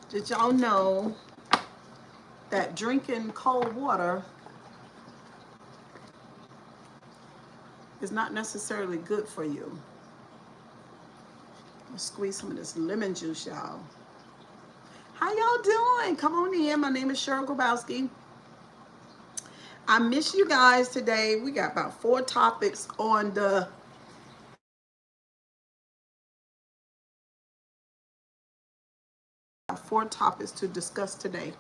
Did y'all know that drinking cold water is not necessarily good for you? Let's squeeze some of this lemon juice, y'all. How y'all doing? Come on in. My name is Cheryl Grabowski. I miss you guys today. We got about 4 topics on the four topics to discuss today.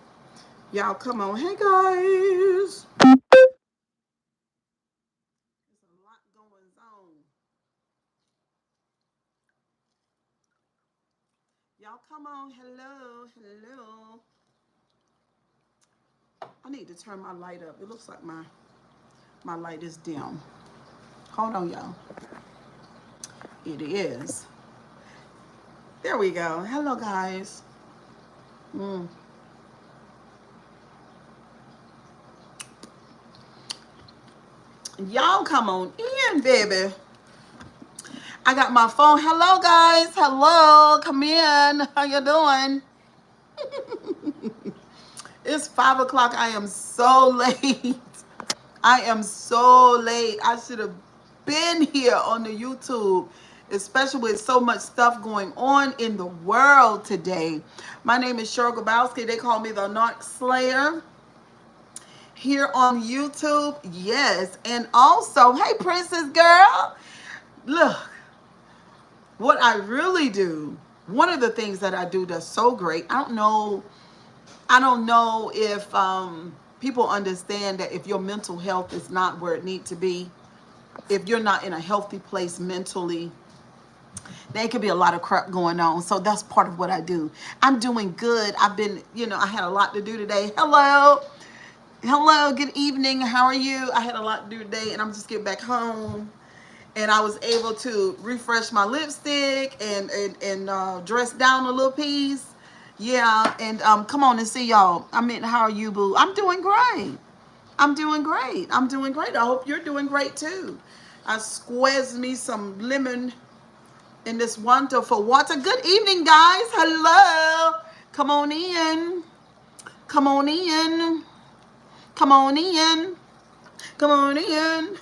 Y'all come on. Hey guys. There's a lot going on. Y'all come on. Hello. Hello. I need to turn my light up. It looks like my light is dim. Hold on, y'all. It is. There we go. Hello, guys. Mm. Y'all come on in, baby. I got my phone. Hello, guys. Hello. Come in. How you doing? It's 5 o'clock. I am so late. I am so late. I should have been here on the YouTube, especially with so much stuff going on in the world today. My name is Cheryl Grabowski. They call me the Narc Slayer here on YouTube. Yes. And also, hey, Princess Girl. Look, what I really do, one of the things that I do that's so great, I don't know if people understand that if your mental health is not where it needs to be, if you're not in a healthy place mentally, there could be a lot of crap going on. So that's part of what I do. I'm doing good. I've been, I had a lot to do today. Hello. Hello. Good evening. How are you? I had a lot to do today, and I'm just getting back home. And I was able to refresh my lipstick and dress down a little piece. Yeah, and come on and see y'all. I mean, how are you, boo? I'm doing great. I'm doing great. I'm doing great. I hope you're doing great too. I squeezed me some lemon in this wonderful water. Good evening, guys. Hello. Come on in. Come on in. Come on in. Come on in.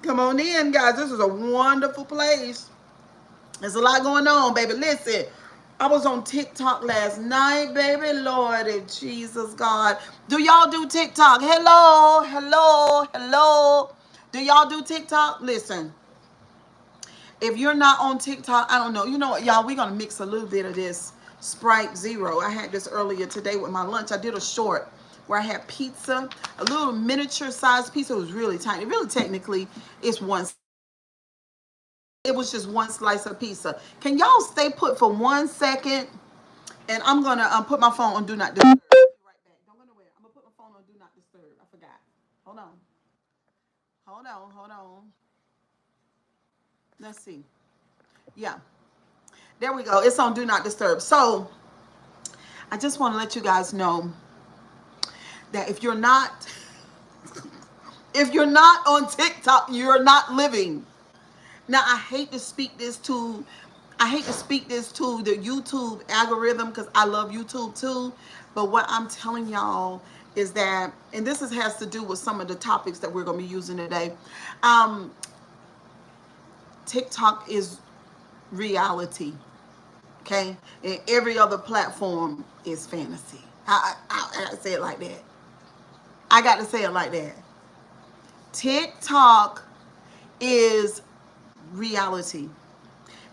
Come on in, guys. This is a wonderful place. There's a lot going on, baby. Listen, I was on TikTok last night, baby. Lord Jesus God. Do y'all do TikTok? Hello, hello, hello. Do y'all do TikTok? Listen, if you're not on TikTok, I don't know. You know what, y'all? We're going to mix a little bit of this Sprite Zero. I had this earlier today with my lunch. I did a short where I had pizza, a little miniature sized pizza. It was really tiny. Really, technically, it's one. It was just one slice of pizza. Can y'all stay put for 1 second? And I'm going to put my phone on Do Not Disturb. I'll be right back. Don't go nowhere. I'm going to put my phone on Do Not Disturb. I forgot. Hold on. Hold on. Hold on. Let's see. Yeah. There we go. It's on Do Not Disturb. So I just want to let you guys know that if you're not on TikTok, you're not living. Now I hate to speak this to the YouTube algorithm because I love YouTube too. But what I'm telling y'all is that, and this has to do with some of the topics that we're going to be using today. TikTok is reality. Okay, and every other platform is fantasy. I gotta say it like that. I got to say it like that. TikTok is reality,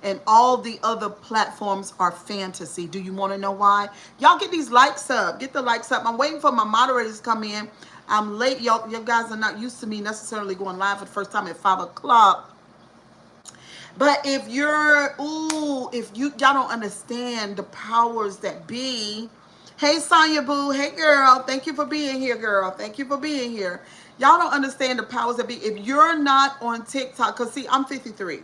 and all the other platforms are fantasy. Do you want to know why? Y'all get these likes up. Get the likes up. I'm waiting for my moderators to come in. I'm late. Y'all, you guys are not used to me necessarily going live for the first time at 5 o'clock. But if y'all don't understand the powers that be. Hey, Sonya Boo. Hey, girl. Thank you for being here, girl. Thank you for being here. Y'all don't understand the powers that be. If you're not on TikTok, because see, I'm 53.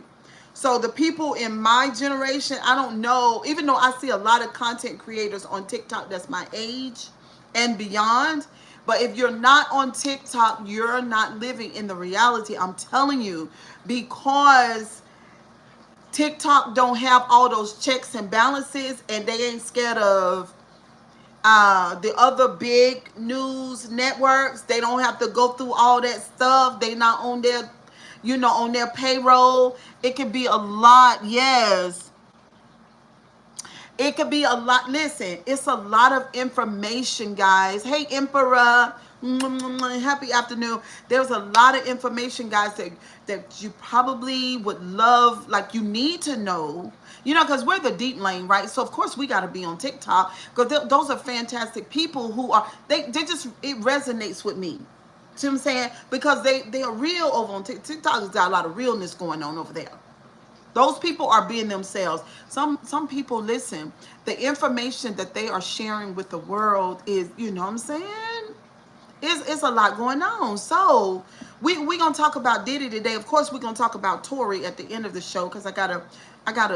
So the people in my generation, I don't know, even though I see a lot of content creators on TikTok that's my age and beyond. But if you're not on TikTok, you're not living in the reality. I'm telling you, because TikTok don't have all those checks and balances, and they ain't scared of the other big news networks. They don't have to go through all that stuff. They not on their, on their payroll. It could be a lot. Yes, it could be a lot. Listen, it's a lot of information, guys. Hey, Emperor. Happy afternoon. There's a lot of information, guys, that you probably would love, like you need to know, because we're the deep lane, right? So of course we got to be on TikTok, because those are fantastic people who are, they just, it resonates with me. See what I'm saying? Because they are real over on TikTok. TikTok has got a lot of realness going on over there. Those people are being themselves. Some people, listen, the information that they are sharing with the world is, you know what I'm saying? It's a lot going on. So we're gonna talk about Diddy today. Of course, we're gonna talk about Tori at the end of the show, because I got a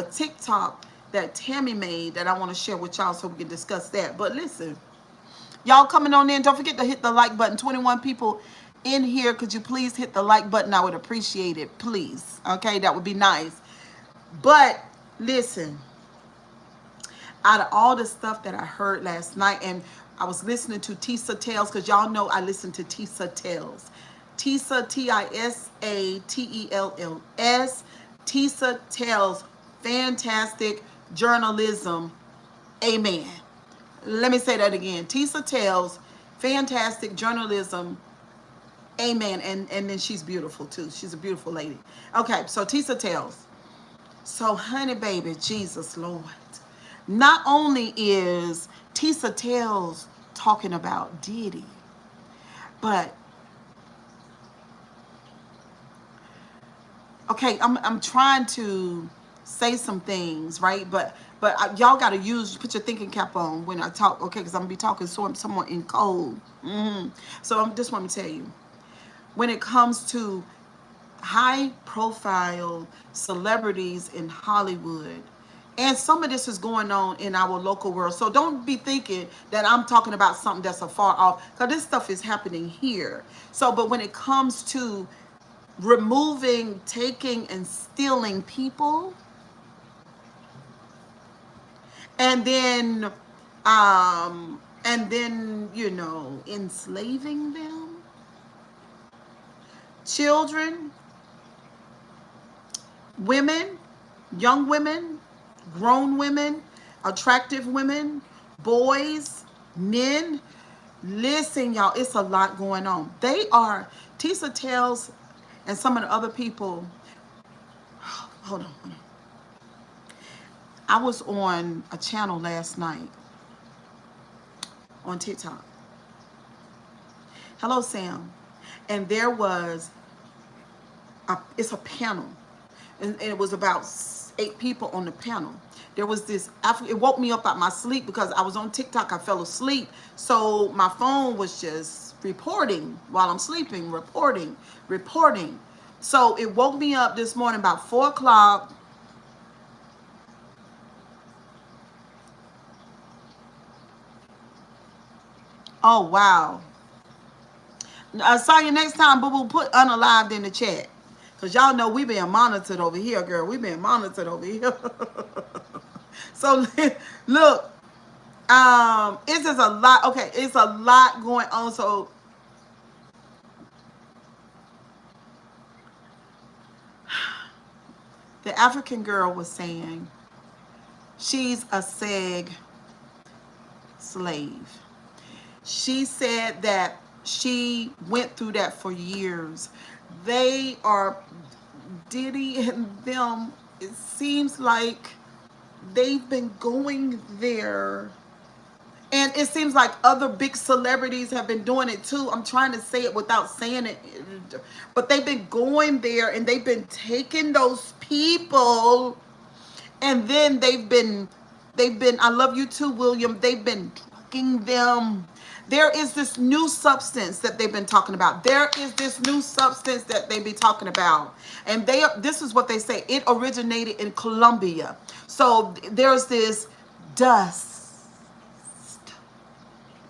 TikTok that Tammy made that I want to share with y'all so we can discuss that. But listen, y'all coming on in, don't forget to hit the like button. 21 people in here. Could you please hit the like button? I would appreciate it, please. Okay, that would be nice. But listen, out of all the stuff that I heard last night, and I was listening to Tisa Tales, because y'all know I listen to Tisa Tales. Tisa, Tisattells. Tisa Tales, fantastic journalism. Amen. Let me say that again. Tisa Tales, fantastic journalism. Amen. And then she's beautiful too. She's a beautiful lady. Okay, so Tisa Tales. So, honey baby, Jesus Lord. Not only is Tisa Tales talking about Diddy, but okay, I'm trying to say some things, right? But y'all got to put your thinking cap on when I talk, okay? Because I'm gonna be talking someone in code. So I'm just want to tell you, when it comes to high profile celebrities in Hollywood, and some of this is going on in our local world. So don't be thinking that I'm talking about something that's afar off, because this stuff is happening here. So, but when it comes to removing, taking, and stealing people, and then enslaving them, children, women, young women, grown women, attractive women, boys, men. Listen, y'all, it's a lot going on. Tisa Tales and some of the other people. Hold on. I was on a channel last night on TikTok. Hello, Sam. And there was it's a panel, and it was about 8 people on the panel. There was this, it woke me up out my sleep because I was on TikTok. I fell asleep. So my phone was just reporting while I'm sleeping, reporting. So it woke me up this morning about 4 o'clock. Oh, wow. I saw you next time, boo boo. Put unalived in the chat. Because y'all know we being monitored over here, girl. We being monitored over here. So, look. It's just a lot. Okay, it's a lot going on. So, the African girl was saying she's a seg slave. She said that she went through that for years. They are, Diddy and them, it seems like they've been going there. And it seems like other big celebrities have been doing it too. I'm trying to say it without saying it. But they've been going there and they've been taking those people. And then they've been, I love you too, William. They've been drugging them. There is this new substance that they've been talking about. And this is what they say. It originated in Colombia. So there's this dust,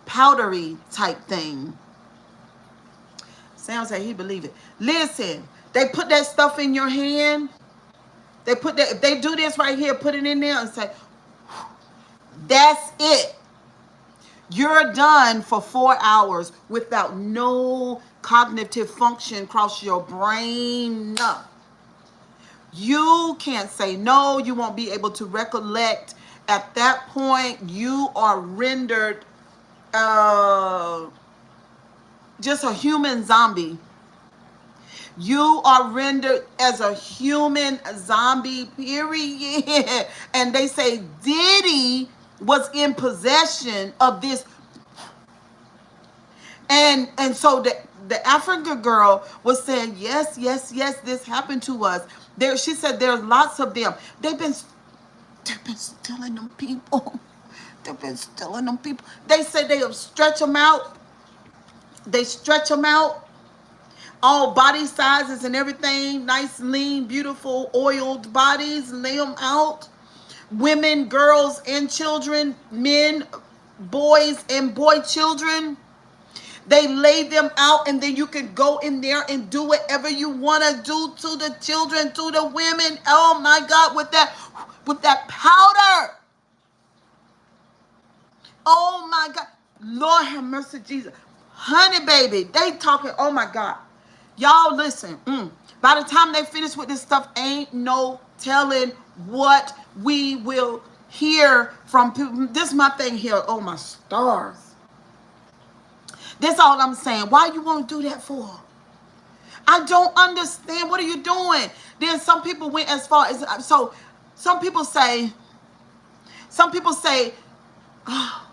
powdery type thing. Sam said he believe it. Listen, they put that stuff in your hand. They put that, if they do this right here, put it in there and say, that's it. You're done for 4 hours without no cognitive function across your brain. You can't say no. You won't be able to recollect. At that point, you are rendered just a human zombie. You are rendered as a human zombie, period. And they say Diddy was in possession of this. And so the African girl was saying, yes, yes, yes, this happened to us. She said there's lots of them. They've been stealing them people. They've been stealing them people. They said they stretch them out. They stretch them out. All body sizes and everything. Nice, lean, beautiful, oiled bodies. Lay them out. Women, girls, and children. Men, boys, and boy children. They lay them out, and then you can go in there and do whatever you want to do to the children, to the women. Oh my God, with that powder. Oh my God. Lord have mercy, Jesus. Honey, baby, they talking, oh my God. Y'all listen. By the time they finish with this stuff, ain't no telling what we will hear from people. This is my thing here. Oh my stars. That's all I'm saying. Why you want to do that for? I don't understand. What are you doing? Then some people went as far as, so some people say, oh,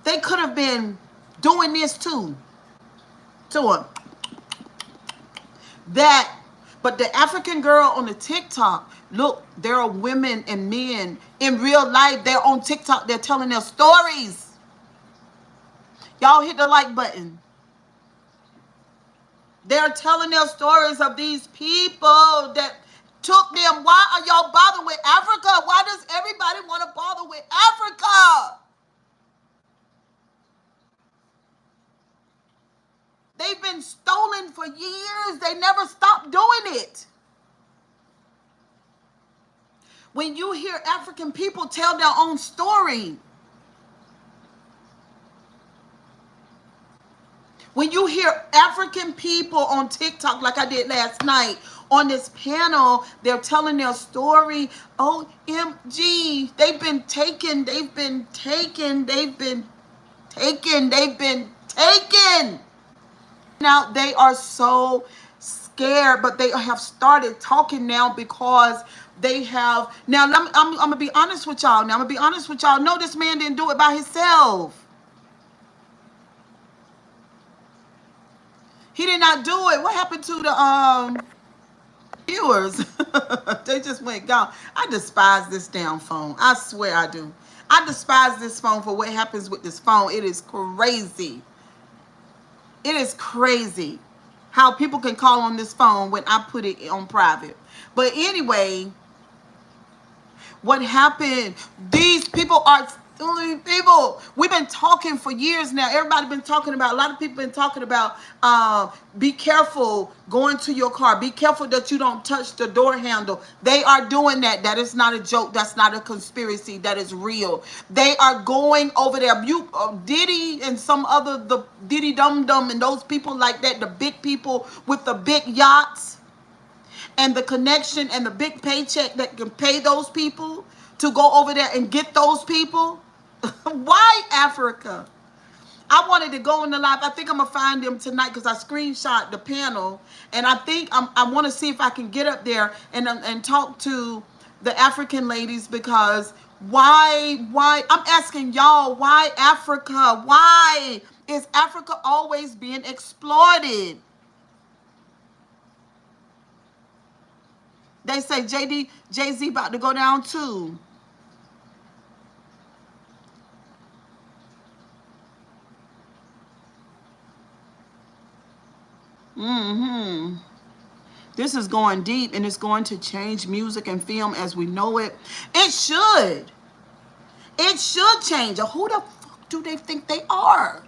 they could have been doing this too. To him. That, but the African girl on the TikTok, look, there are women and men in real life. They're on TikTok. They're telling their stories. Y'all hit the like button. They're telling their stories of these people that took them. Why are y'all bothering with Africa? Why does everybody want to bother with Africa? They've been stolen for years. They never stopped doing it. When you hear African people tell their own story, when you hear African people on TikTok, like I did last night, on this panel, they're telling their story. OMG, they've been taken, they've been taken, they've been taken, they've been taken. Now they are so scared, but they have started talking now because they have, now I'm going to be honest with y'all. No, this man didn't do it by himself. He did not do it. What happened to the viewers? They just went gone. I despise this damn phone. I swear I do. I despise this phone for what happens with this phone. It is crazy. It is crazy how people can call on this phone when I put it on private. But anyway, what happened? These people are stealing people. We've been talking for years now. Everybody been talking about, a lot of people been talking about, be careful going to your car. Be careful that you don't touch the door handle. They are doing that. That is not a joke. That's not a conspiracy. That is real. They are going over there. You, Diddy and some other, the Diddy Dum Dum and those people like that, the big people with the big yachts and the connection and the big paycheck that can pay those people to go over there and get those people. Why Africa? I wanted to go in the live. I think I'm going to find them tonight because I screenshot the panel. And I think I want to see if I can get up there and talk to the African ladies, because why, I'm asking y'all, why Africa? Why is Africa always being exploited? They say Jay-Z about to go down too. This is going deep, and it's going to change music and film as we know it. It should. It should change. Who the fuck do they think they are?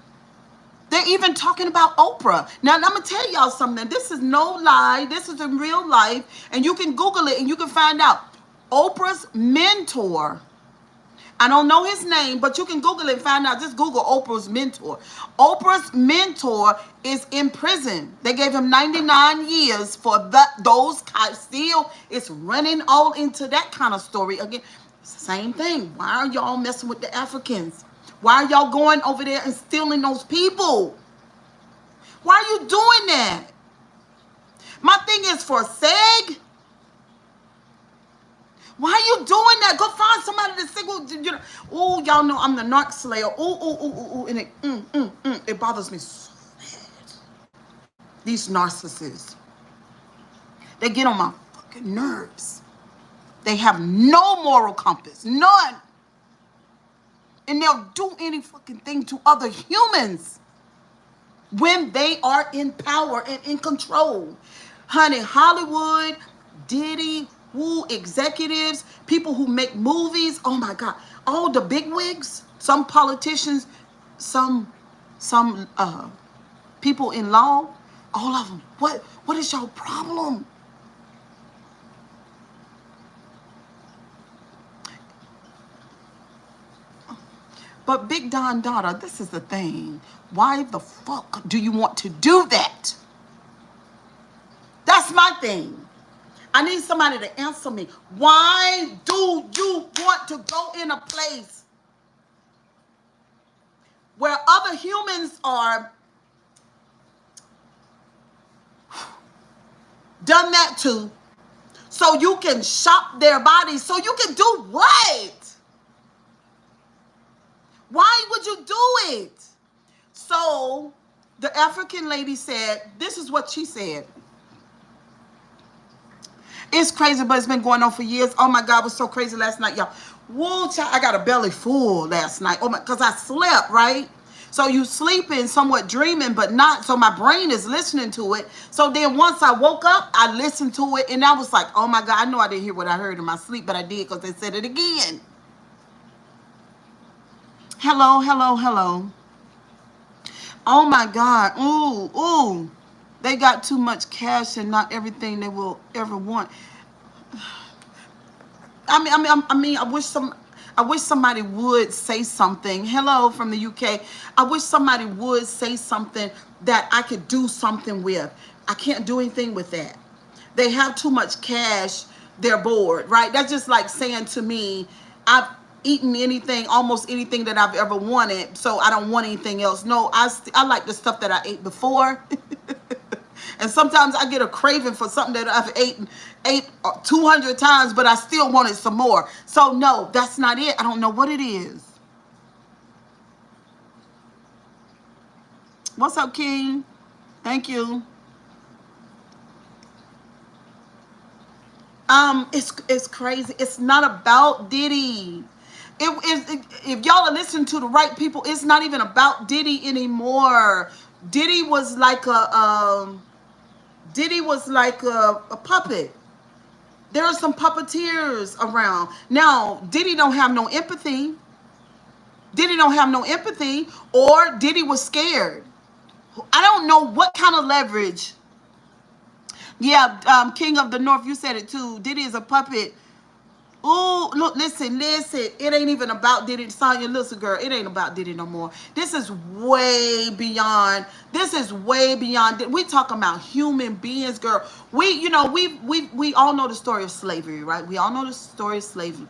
They're even talking about Oprah. Now, I'm going to tell y'all something. This is no lie. This is in real life. And you can Google it and you can find out. Oprah's mentor, I don't know his name, but you can Google it and find out. Just Google Oprah's mentor. Oprah's mentor is in prison. They gave him 99 years for those guys. Still, it's running all into that kind of story again. Same thing. Why are y'all messing with the Africans? Why are y'all going over there and stealing those people? Why are you doing that? My thing is for SEG. Why are you doing that? Go find somebody to single. Oh, y'all know I'm the narc slayer. Oh, and it bothers me so bad. These narcissists, they get on my fucking nerves. They have no moral compass, none, and they'll do any fucking thing to other humans when they are in power and in control. Honey, Hollywood, Diddy. Executives, people who make movies, oh my God, all the bigwigs, some politicians, some people in law, all of them. What is your problem? But Big Don daughter, this is the thing. Why the fuck do you want to do that? That's my thing. I need somebody to answer me. Why do you want to go in a place where other humans are done that to, so you can shop their bodies, so you can do what? Why would you do it? So the African lady said, this is what she said. It's crazy, but it's been going on for years. Oh my God, it was so crazy last night, y'all. Whoa, child, I got a belly full last night. Oh my, because I slept, right? So you sleeping, somewhat dreaming, but not. So my brain is listening to it. So then once I woke up, I listened to it, and I was like, oh my God, I know I didn't hear what I heard in my sleep, but I did because they said it again. Hello, hello, hello. Oh my God. Ooh. They got too much cash and not everything they will ever want. I mean, I wish somebody would say something. Hello from the UK. I wish somebody would say something that I could do something with. I can't do anything with that. They have too much cash. They're bored, right? That's just like saying to me, I've eaten anything, almost anything that I've ever wanted, so I don't want anything else. No, I like the stuff that I ate before. And sometimes I get a craving for something that I've ate 200 times, but I still wanted some more. So no, that's not it. I don't know what it is. What's up, King? Thank you. It's crazy. It's not about Diddy. If y'all are listening to the right people, it's not even about Diddy anymore. Diddy was like a puppet. There are some puppeteers around. Now, Diddy don't have no empathy. Diddy don't have no empathy, or Diddy was scared. I don't know what kind of leverage. Yeah, King of the North, you said it too. Diddy is a puppet. Ooh, look, listen. It ain't even about Diddy. Sonya, listen, girl, it ain't about Diddy no more. This is way beyond. We talking about human beings, girl. We all know the story of slavery, right? We all know the story of slavery.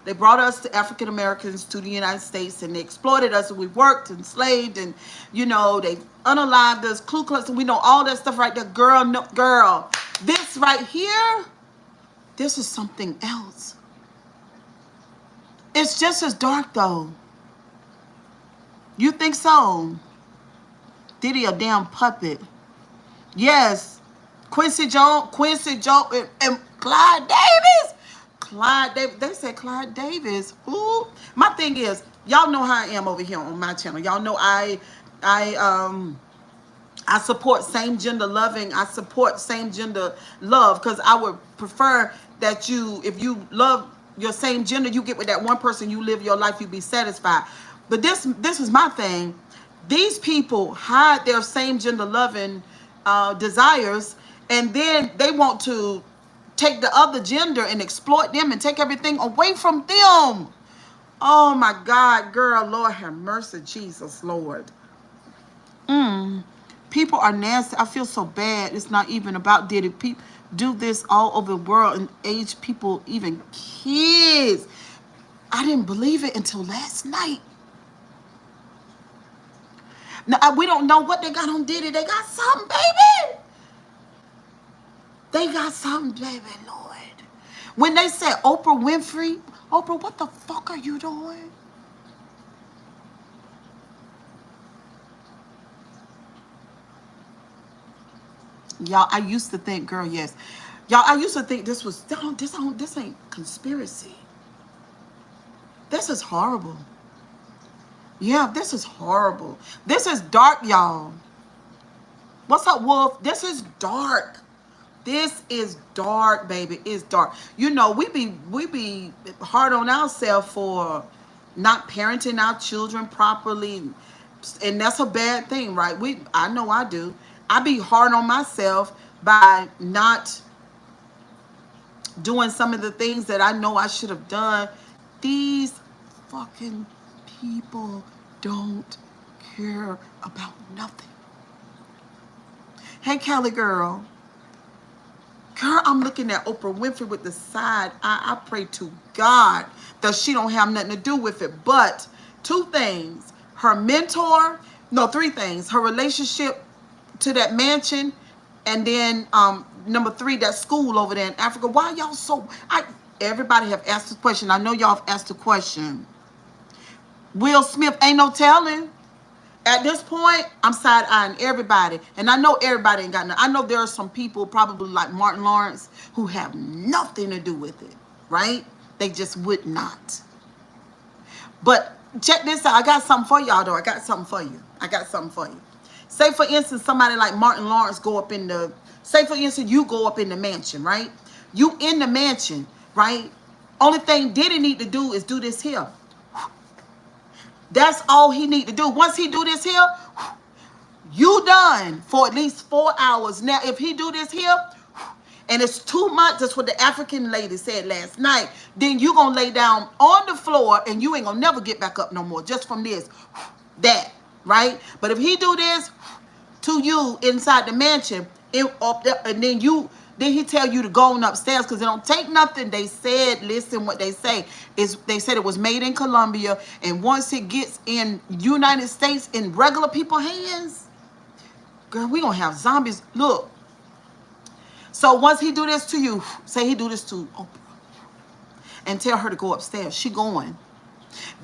They brought us to African Americans to the United States, and they exploited us, and we worked and slaved, and they unalived us, Ku Klux, and we know all that stuff right there. Girl, this right here. This is something else. It's just as dark, though. You think so? Diddy a damn puppet. Yes. Quincy Jones, and Clyde Davis. They said Clyde Davis. Ooh. My thing is, y'all know how I am over here on my channel. Y'all know I support same gender loving. I support same gender love, because I would prefer that if you love your same gender, you get with that one person, you live your life, you be satisfied. But this is my thing. These people hide their same gender loving desires, and then they want to take the other gender and exploit them and take everything away from them. Oh my God, girl, Lord have mercy, Jesus, Lord. People are nasty. I feel so bad. It's not even about Diddy. People do this all over the world and age people, even kids. I didn't believe it until last night. Now, we don't know what they got on Diddy. They got something, baby. They got something, baby, Lord. When they said Oprah Winfrey, Oprah, what the fuck are you doing? Y'all, I used to think, girl, yes. Y'all, I used to think this ain't conspiracy. This is horrible. Yeah, this is horrible. This is dark, y'all. What's up, Wolf? This is dark. This is dark, baby. It's dark. You know, we be hard on ourselves for not parenting our children properly, and that's a bad thing, right? I know I do. I be hard on myself by not doing some of the things that I know I should have done. These fucking people don't care about nothing. Hey, Kelly girl. Girl, I'm looking at Oprah Winfrey with the side. I pray to God that she don't have nothing to do with it. But two things. Her mentor, no, three things. Her relationship to that mansion, and then number three, that school over there in Africa. Why y'all so... everybody have asked this question. I know y'all have asked the question. Will Smith, ain't no telling. At this point, I'm side-eyeing everybody. And I know everybody ain't got nothing. I know there are some people, probably like Martin Lawrence, who have nothing to do with it, right? They just would not. But check this out. I got something for y'all, though. I got something for you. Say, for instance, somebody like Martin Lawrence go up in the... Say, for instance, you go up in the mansion, right? You in the mansion, right? Only thing Diddy need to do is do this here. That's all he need to do. Once he do this here, you done for at least 4 hours. Now, if he do this here, and it's 2 months, that's what the African lady said last night, then you going to lay down on the floor and you ain't going to never get back up no more just from this, that, right? But if he do this to you inside the mansion, up there, and then he tell you to go on upstairs because it don't take nothing. They said, listen, what they say is they said it was made in Colombia, and once it gets in United States in regular people's hands, girl, we gonna have zombies. Look. So once he do this to you, say he do this to Oprah, and tell her to go upstairs. She going.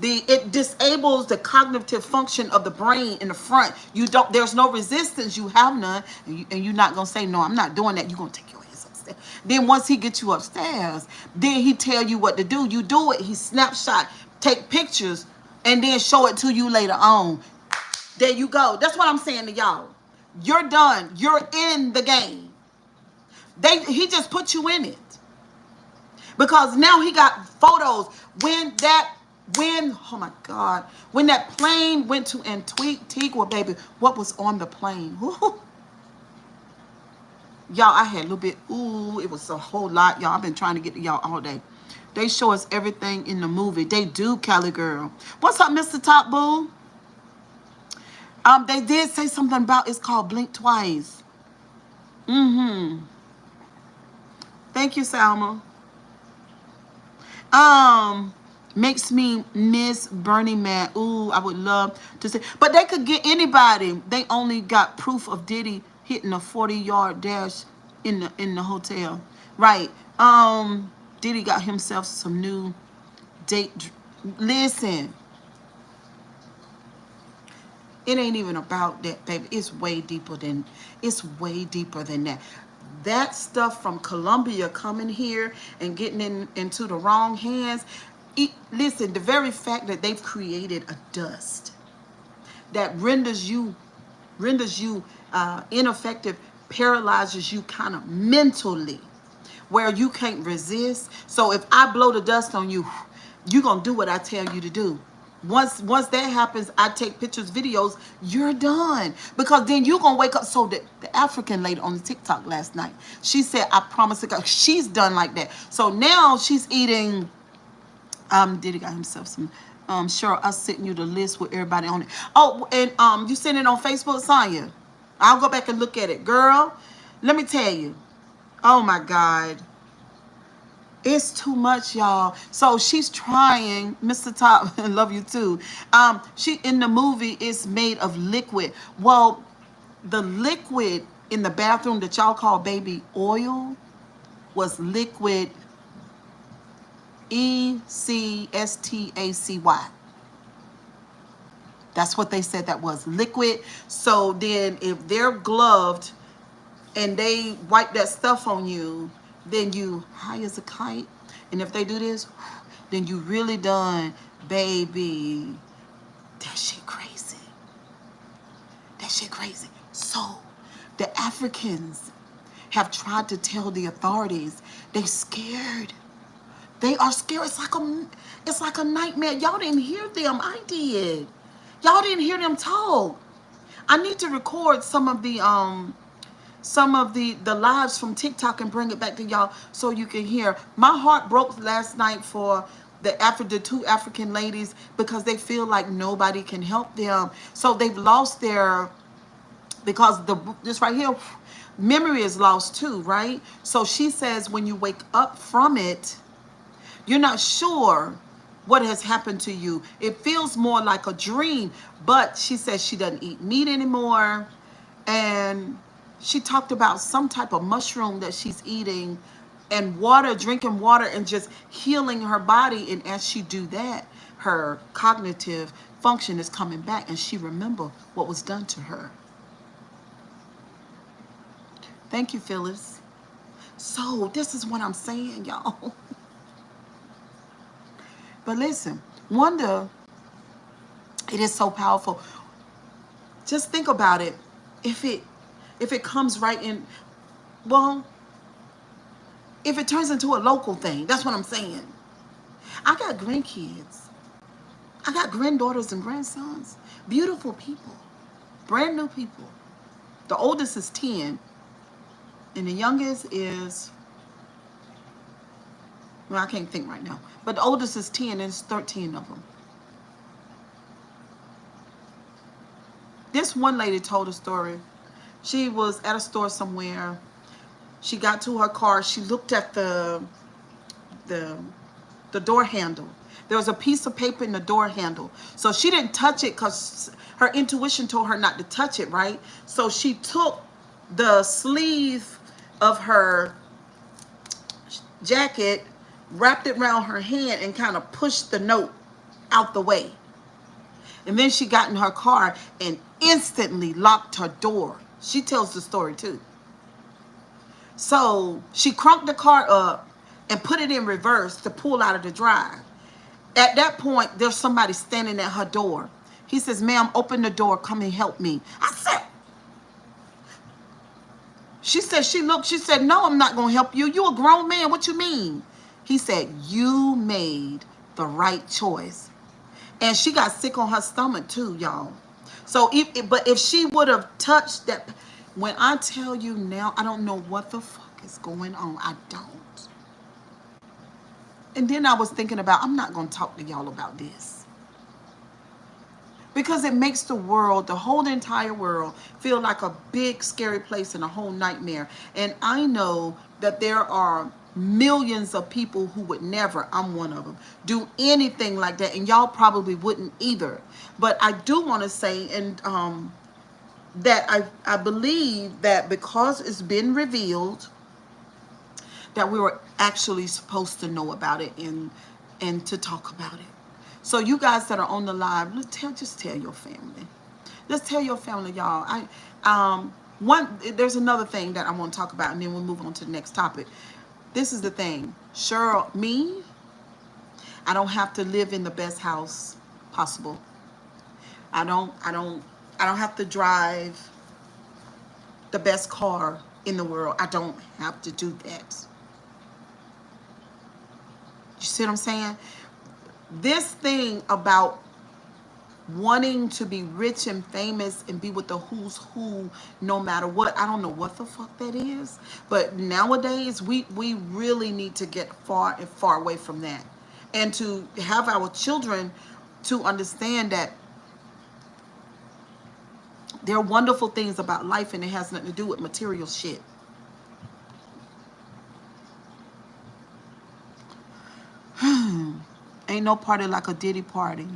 It disables the cognitive function of the brain in the front. There's no resistance. You have none, and you're not gonna say no. I'm not doing that. You're gonna take your ass upstairs. Then once he gets you upstairs, then he tell you what to do. You do it. He snapshot, take pictures, and then show it to you later on. There you go. That's what I'm saying to y'all. You're done. You're in the game. He just put you in it because now he got photos oh my God, when that plane went to Antigua, baby, what was on the plane? Y'all, I had a little bit, it was a whole lot, y'all. I've been trying to get to y'all all day. They show us everything in the movie. They do, Cali girl. What's up, Mr. Top Boo? They did say something about it's called Blink Twice. Thank you, Salma. Makes me miss Burning Man. Ooh, I would love to say. But they could get anybody. They only got proof of Diddy hitting a 40-yard dash in the hotel. Right. Diddy got himself some new date. Listen. It ain't even about that, baby. It's way deeper than that. That stuff from Colombia coming here and getting into the wrong hands. Listen, the very fact that they've created a dust that renders you ineffective, paralyzes you kind of mentally, where you can't resist. So if I blow the dust on you, you're going to do what I tell you to do. Once that happens, I take pictures, videos, you're done. Because then you're gonna wake up. So the African lady on the TikTok last night, she said, I promise to God, she's done like that. So now she's eating. Diddy got himself some. Sure, I sent you the list with everybody on it. Oh, and you sent it on Facebook, Sonya. I'll go back and look at it, girl. Let me tell you. Oh my God. It's too much, y'all. So she's trying, Mr. Top, I love you too. She in the movie is made of liquid. Well, the liquid in the bathroom that y'all call baby oil was liquid ECSTACY. That's what they said that was liquid. So then if they're gloved and they wipe that stuff on you, then you high as a kite. And if they do this, then you really done, baby. That shit crazy. That shit crazy. So the Africans have tried to tell the authorities they scared. They are scared. It's like a nightmare. Y'all didn't hear them. I did. Y'all didn't hear them talk. I need to record some of the lives from TikTok and bring it back to y'all so you can hear. My heart broke last night for the two African ladies because they feel like nobody can help them. So they've lost their, because this right here, memory is lost too, right? So she says when you wake up from it, you're not sure what has happened to you. It feels more like a dream, but she says she doesn't eat meat anymore. And she talked about some type of mushroom that she's eating and water, drinking water and just healing her body. And as she do that, her cognitive function is coming back and she remember what was done to her. Thank you, Phyllis. So this is what I'm saying, y'all. But listen, wonder, it is so powerful. Just think about it. If it comes right in, well, if it turns into a local thing, that's what I'm saying. I got grandkids. I got granddaughters and grandsons. Beautiful people. Brand new people. The oldest is 10. And the youngest is, well, I can't think right now. But the oldest is 10 and it's 13 of them. This one lady told a story. She was at a store somewhere. She got to her car. She looked at the door handle. There was a piece of paper in the door handle. So she didn't touch it because her intuition told her not to touch it, right? So she took the sleeve of her jacket, wrapped it around her hand and kind of pushed the note out the way. And then she got in her car and instantly locked her door. She tells the story too. So she crunked the car up and put it in reverse to pull out of the drive. At that point, there's somebody standing at her door. He says, ma'am, open the door. Come and help me. I said, she said, she looked, she said, no, I'm not going to help you. You a grown man. What you mean? He said, you made the right choice. And she got sick on her stomach too, y'all. So, but if she would have touched that, when I tell you now, I don't know what the fuck is going on. I don't. And then I was thinking about, I'm not going to talk to y'all about this. Because it makes the world, the whole entire world, feel like a big, scary place and a whole nightmare. And I know that there are millions of people who would never, I'm one of them, do anything like that. And y'all probably wouldn't either. But I do want to say, and that I believe that because it's been revealed, that we were actually supposed to know about it and to talk about it. So you guys that are on the live, just tell your family. Just tell your family, y'all. There's another thing that I want to talk about, and then we'll move on to the next topic. This is the thing. Sure, I don't have to live in the best house possible. I don't have to drive the best car in the world. I don't have to do that. You see what I'm saying? This thing about wanting to be rich and famous and be with the who's who no matter what. I don't know what the fuck that is, but nowadays we really need to get far and far away from that, and to have our children to understand that there are wonderful things about life and it has nothing to do with material shit. Ain't no party like a Diddy party.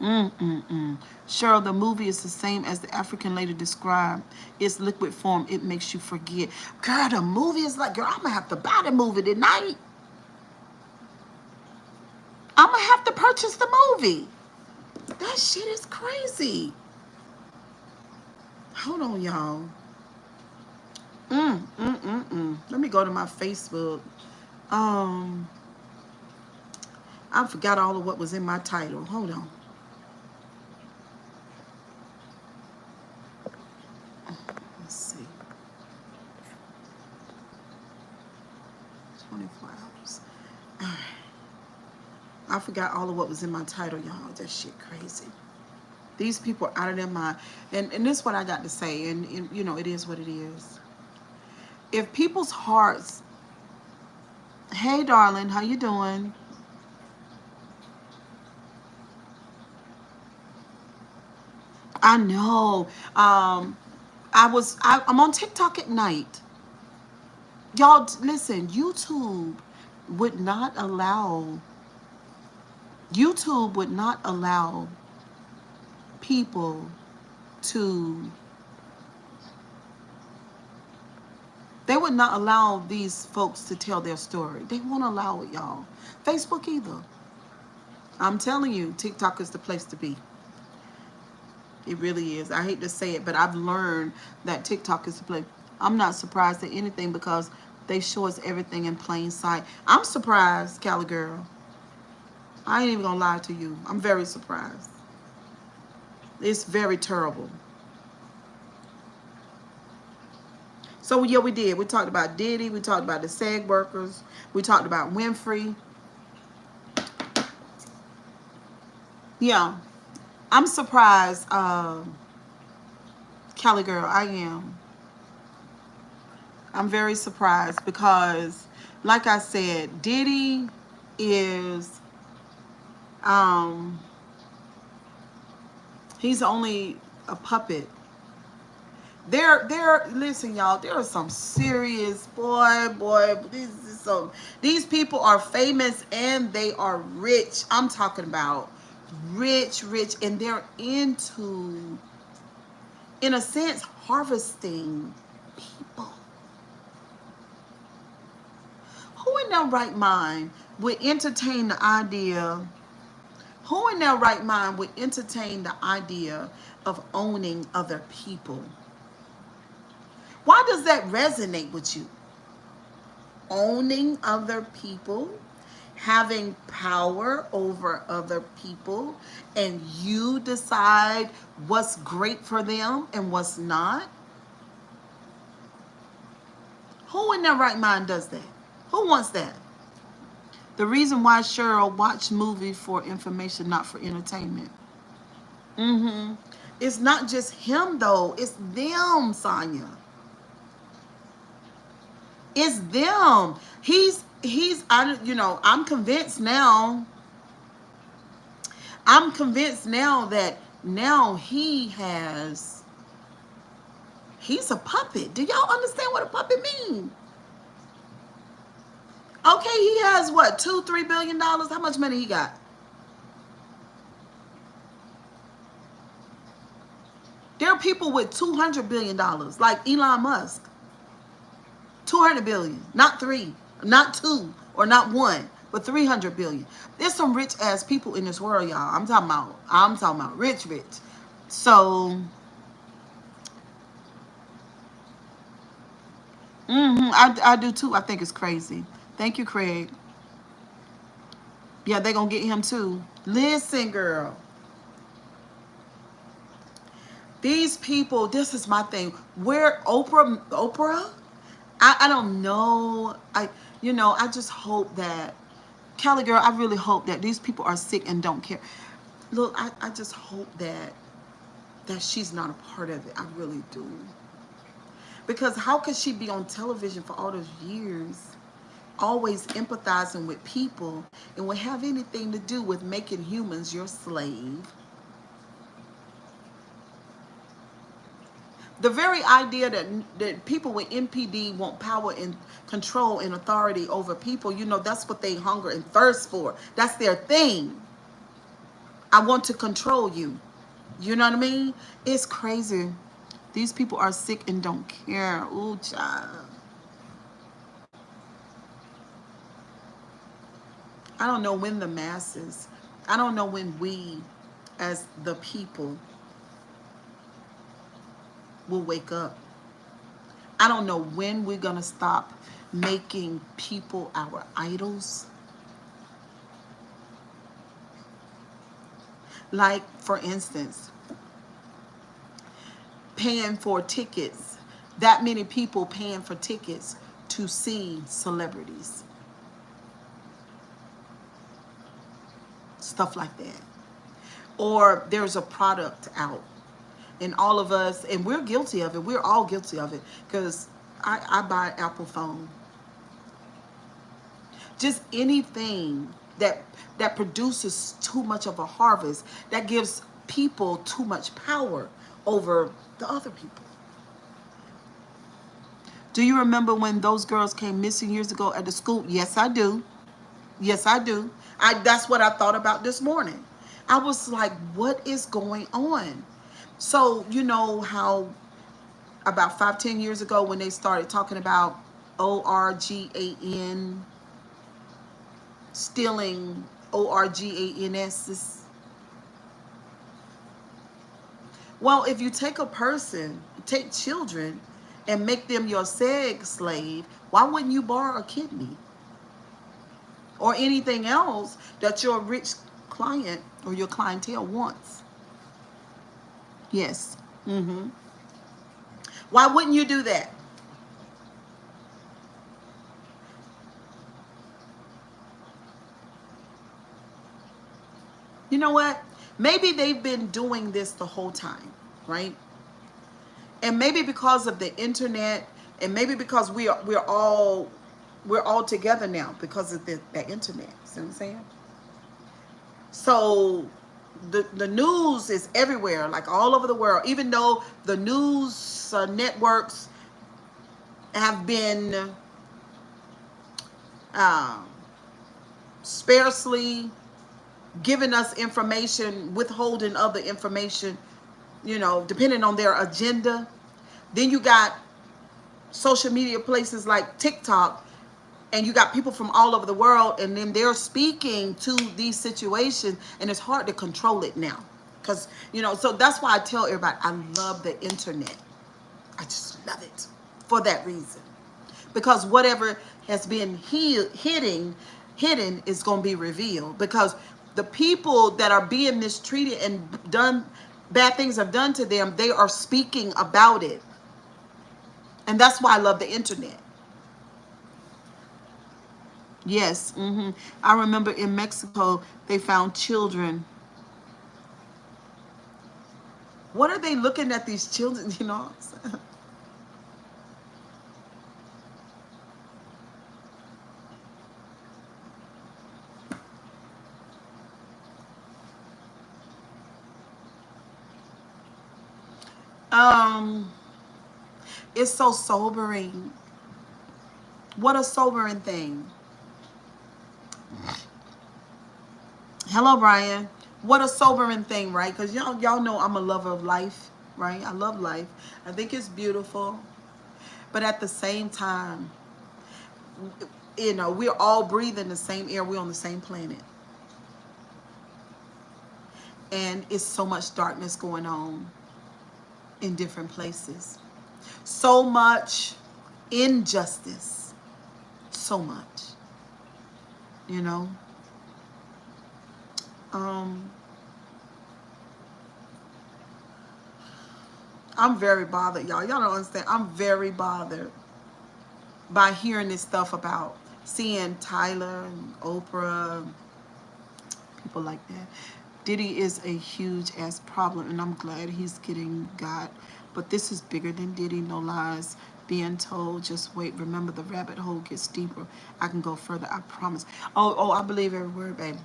Cheryl, the movie is the same as the African lady described. It's liquid form. It makes you forget. Girl, the movie is like, girl, I'm going to have to buy the movie tonight. I'm going to have to purchase the movie. That shit is crazy. Hold on, y'all. Let me go to my Facebook. I forgot all of what was in my title. Hold on. Let's see. 24 hours. All right. I forgot all of what was in my title, y'all. That shit crazy. These people are out of their mind. And this is what I got to say. And you know, it is what it is. If people's hearts... Hey, darling. How you doing? I know. I'm on TikTok at night. Y'all, listen, YouTube would not allow people to, they would not allow these folks to tell their story. They won't allow it, y'all. Facebook either. I'm telling you, TikTok is the place to be. It really is. I hate to say it, but I've learned that TikTok is the place. I'm not surprised at anything because they show us everything in plain sight. I'm surprised, Cali girl. I ain't even gonna lie to you. I'm very surprised. It's very terrible. So yeah, we did. We talked about Diddy. We talked about the SAG workers. We talked about Winfrey. Yeah. I'm surprised, Cali girl, I am. I'm very surprised because, like I said, Diddy is, he's only a puppet. Listen, y'all, there are some serious, these people are famous and they are rich. I'm talking about rich, and they're into, in a sense, harvesting people. Who in their right mind would entertain the idea? Who in their right mind would entertain the idea of owning other people? Why does that resonate with you? Owning other people, having power over other people, and you decide what's great for them and what's not? Who in their right mind does that? Who wants that? The reason why Cheryl watched movies for information, not for entertainment. It's not just him though. It's them, Sonya. It's them. I'm convinced now. I'm convinced now that now he's a puppet. Do y'all understand what a puppet means? Okay, he has what, $2-3 billion? How much money he got? There are people with $200 billion, like Elon Musk. 200 billion, not 3, not 2, or not 1, but 300 billion. There's some rich ass people in this world, y'all. I'm talking about rich. So, I do too. I think it's crazy. Thank you, Craig. Yeah, they gonna get him too. Listen, girl. These people, this is my thing. Where Oprah? I don't know. I just hope that, Cali girl, I really hope that these people are sick and don't care. Look, I just hope that she's not a part of it. I really do. Because how could she be on television for all those years, always empathizing with people, and would have anything to do with making humans your slave? The very idea that people with NPD want power and control and authority over people, that's what they hunger and thirst for. That's their thing. I want to control you. You know what I mean? It's crazy. These people are sick and don't care. Ooh, child. I don't know when the masses, I don't know when we, as the people, will wake up. I don't know when we're going to stop making people our idols. Like, for instance, paying for tickets, that many people paying for tickets to see celebrities. Stuff like that. Or there's a product out, and all of us, and we're guilty of it. We're all guilty of it, because I buy an Apple phone. Just anything that produces too much of a harvest, that gives people too much power over the other people. Do you remember when those girls came missing years ago at the school? Yes, I do. Yes, I do. That's what I thought about this morning. I was like, what is going on? So, you know how about 5-10 years ago, when they started talking about ORGAN, stealing ORGANS. Well, if you take a person, take children, and make them your sex slave, why wouldn't you borrow a kidney? Or anything else that your rich client or your clientele wants? Yes. Why wouldn't you do that? You know what? Maybe they've been doing this the whole time, right? And maybe because of the internet, and maybe because we're all together now because of the internet. See what I'm saying? So the news is everywhere, like all over the world. Even though the news networks have been um, sparsely giving us information, withholding other information, depending on their agenda. Then you got social media places like TikTok, and you got people from all over the world, and then they're speaking to these situations, and it's hard to control it now. Because, so that's why I tell everybody, I love the internet. I just love it for that reason. Because whatever has been hidden is going to be revealed. Because the people that are being mistreated and done bad things have done to them, they are speaking about it. And that's why I love the internet. Yes. I remember in Mexico, they found children. What are they looking at these children, It's so sobering. What a sobering thing. Hello, Brian. What a sobering thing, right? Because y'all know I'm a lover of life, right? I love life. I think it's beautiful. But at the same time, we're all breathing the same air. We're on the same planet. And it's so much darkness going on in different places. So much injustice. So much. I'm very bothered, y'all. Y'all don't understand. I'm very bothered by hearing this stuff about seeing Tyler and Oprah, people like that. Diddy is a huge ass problem, and I'm glad he's getting got. But this is bigger than Diddy, no lies being told. Just wait. Remember, the rabbit hole gets deeper. I can go further, I promise. Oh, I believe every word, baby.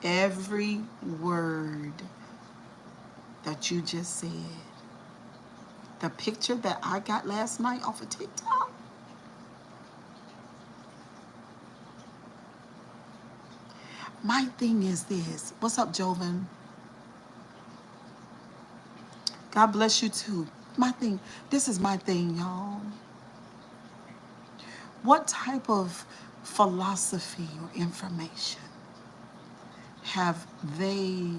Every word that you just said. The picture that I got last night off of TikTok. My thing is this. What's up, Joven? God bless you too. My thing, this is my thing, y'all. What type of philosophy or information have they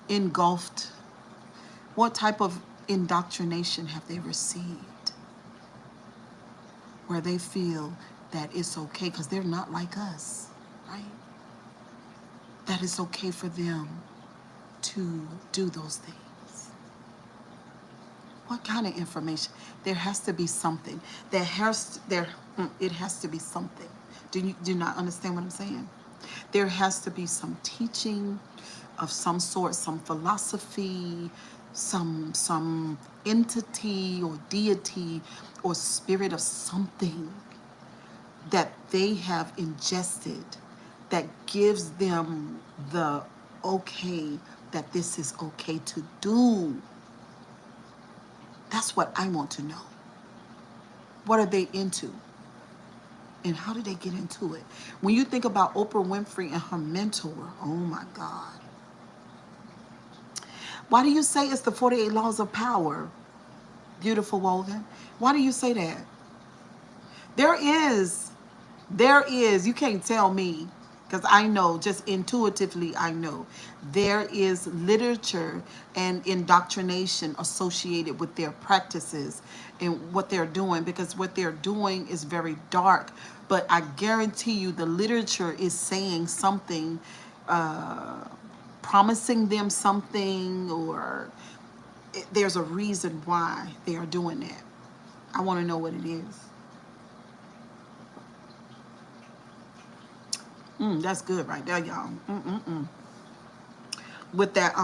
engulfed? What type of indoctrination have they received where they feel that it's okay because they're not like us, right? That it's okay for them to do those things. What kind of information? There has to be something. It has to be something. Do you do not understand what I'm saying? There has to be some teaching of some sort, some philosophy, some entity or deity or spirit of something that they have ingested that gives them the okay that this is okay to do. That's what I want to know. What are they into? And how did they get into it? When you think about Oprah Winfrey and her mentor, oh my God. Why do you say it's the 48 laws of power, beautiful Woven? Why do you say that? There is, you can't tell me, because I know, just intuitively I know, there is literature and indoctrination associated with their practices and what they're doing, because what they're doing is very dark. But I guarantee you the literature is saying something, promising them something, or there's a reason why they are doing that. I want to know what it is. That's good right there, y'all. With that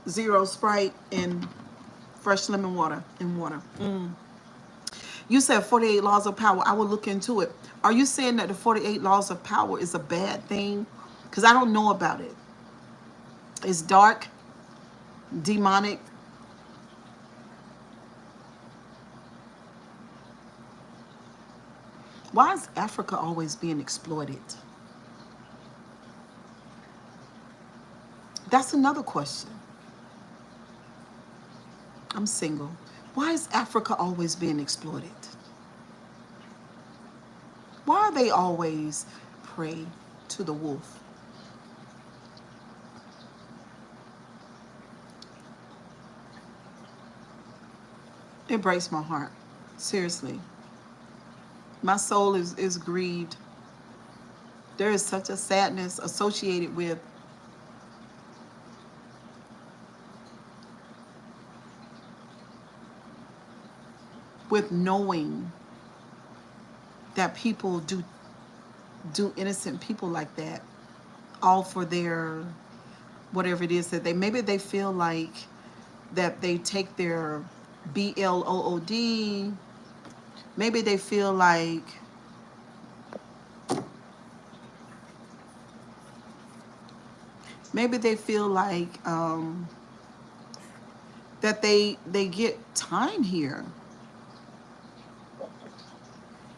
zero Sprite and fresh lemon water and water. You said 48 laws of power. I will look into it. Are you saying that the 48 laws of power is a bad thing? Because I don't know about it. It's dark, demonic. Why is Africa always being exploited? That's another question. I'm single. Why is Africa always being exploited? Why are they always prey to the wolf? It breaks my heart. Seriously. My soul is grieved. There is such a sadness associated with knowing that people do innocent people like that, all for their whatever it is that maybe they feel like that they take their BLOOD. Maybe they feel like that they get time here.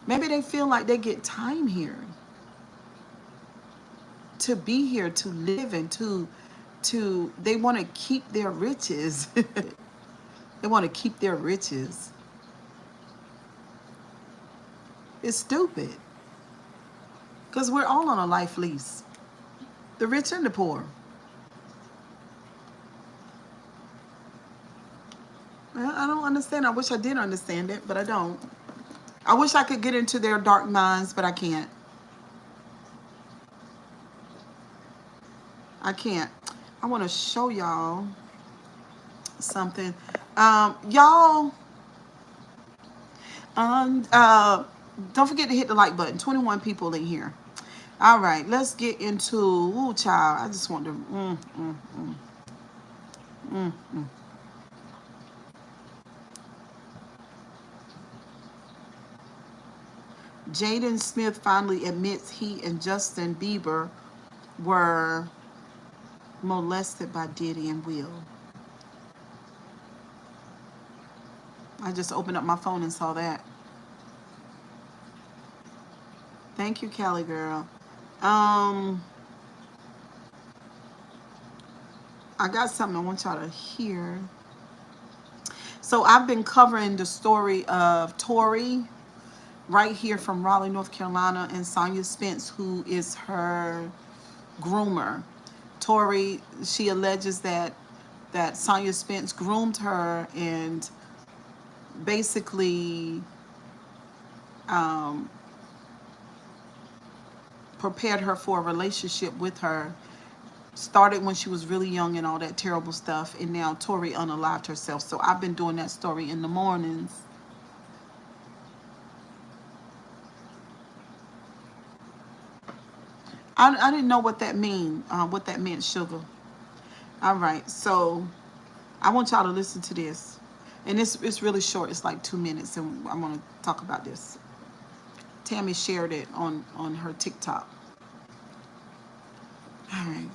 Maybe they feel like they get time here to be here, to live, and to they want to keep their riches. They want to keep their riches. It's stupid. Because we're all on a life lease. The rich and the poor. I don't understand. I wish I did understand it, but I don't. I wish I could get into their dark minds, but I can't. I can't. I want to show y'all something. Y'all, don't forget to hit the like button. 21 people in here. All right, let's get into, ooh, child. I just want to, Jaden Smith finally admits he and Justin Bieber were molested by Diddy and Will. I just opened up my phone and saw that. Thank you, Kelly girl. Um, I got something I want y'all to hear. So I've been covering the story of Tori right here from Raleigh, North Carolina, and Sonia Spence, who is her groomer. Tori, she alleges that Sonia Spence groomed her and basically um, prepared her for a relationship with her. Started when she was really young and all that terrible stuff, and now Tori unalived herself. So I've been doing that story in the mornings. I didn't know what that meant, sugar. All right, so I want y'all to listen to this. And it's really short. It's like 2 minutes, and I'm going to talk about this. Tammy shared it on her TikTok. All right.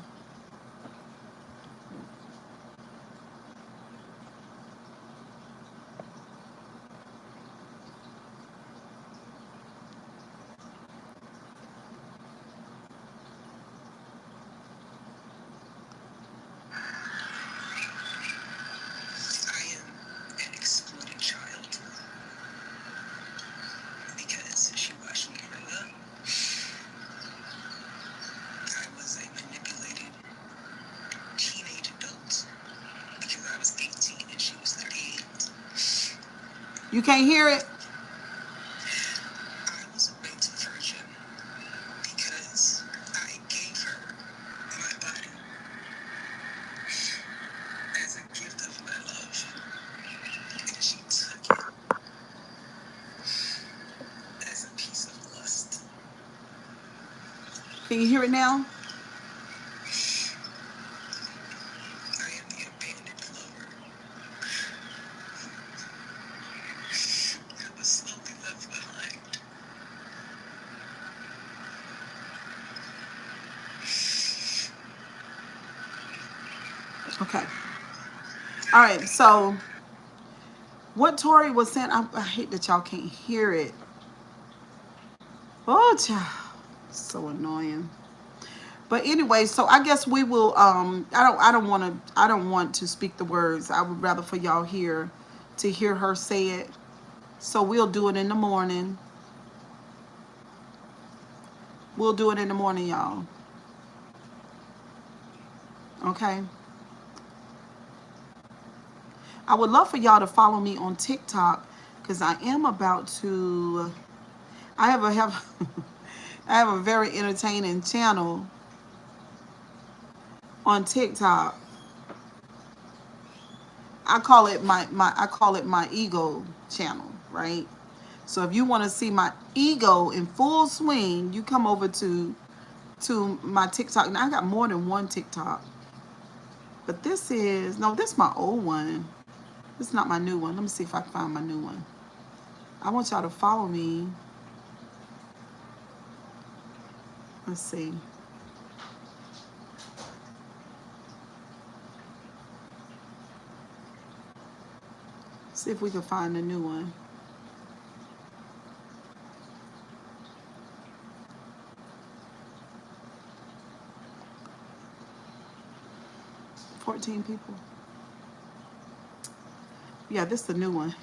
You can't hear it? Can you hear it now? Okay. All right. So what Tori was saying, I hate that y'all can't hear it. Oh, child. So annoying. But anyway, so I guess we will I don't want to speak the words. I would rather for y'all here to hear her say it. So we'll do it in the morning. We'll do it in the morning, y'all. Okay? I would love for y'all to follow me on TikTok because I am about to have I have a very entertaining channel on TikTok. I call it my ego channel, right? So if you want to see my ego in full swing, you come over to my TikTok. Now I got more than one TikTok. But this is my old one. This is not my new one. Let me see if I can find my new one. I want y'all to follow me. Let's see. See if we can find a new one. 14 people. Yeah, this is the new one.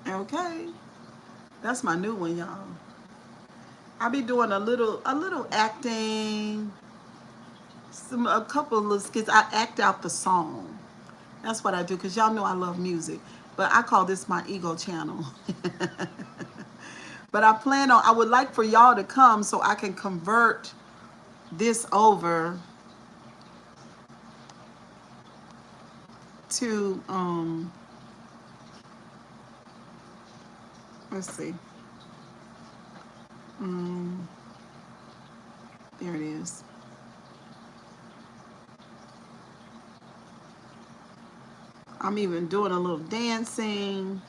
Okay. That's my new one, y'all. I'll be doing a little acting, a couple of skits. I act out the song. That's what I do because y'all know I love music. But I call this my ego channel. But I would like for y'all to come so I can convert this over to Let's see. Mm, there it is. I'm even doing a little dancing.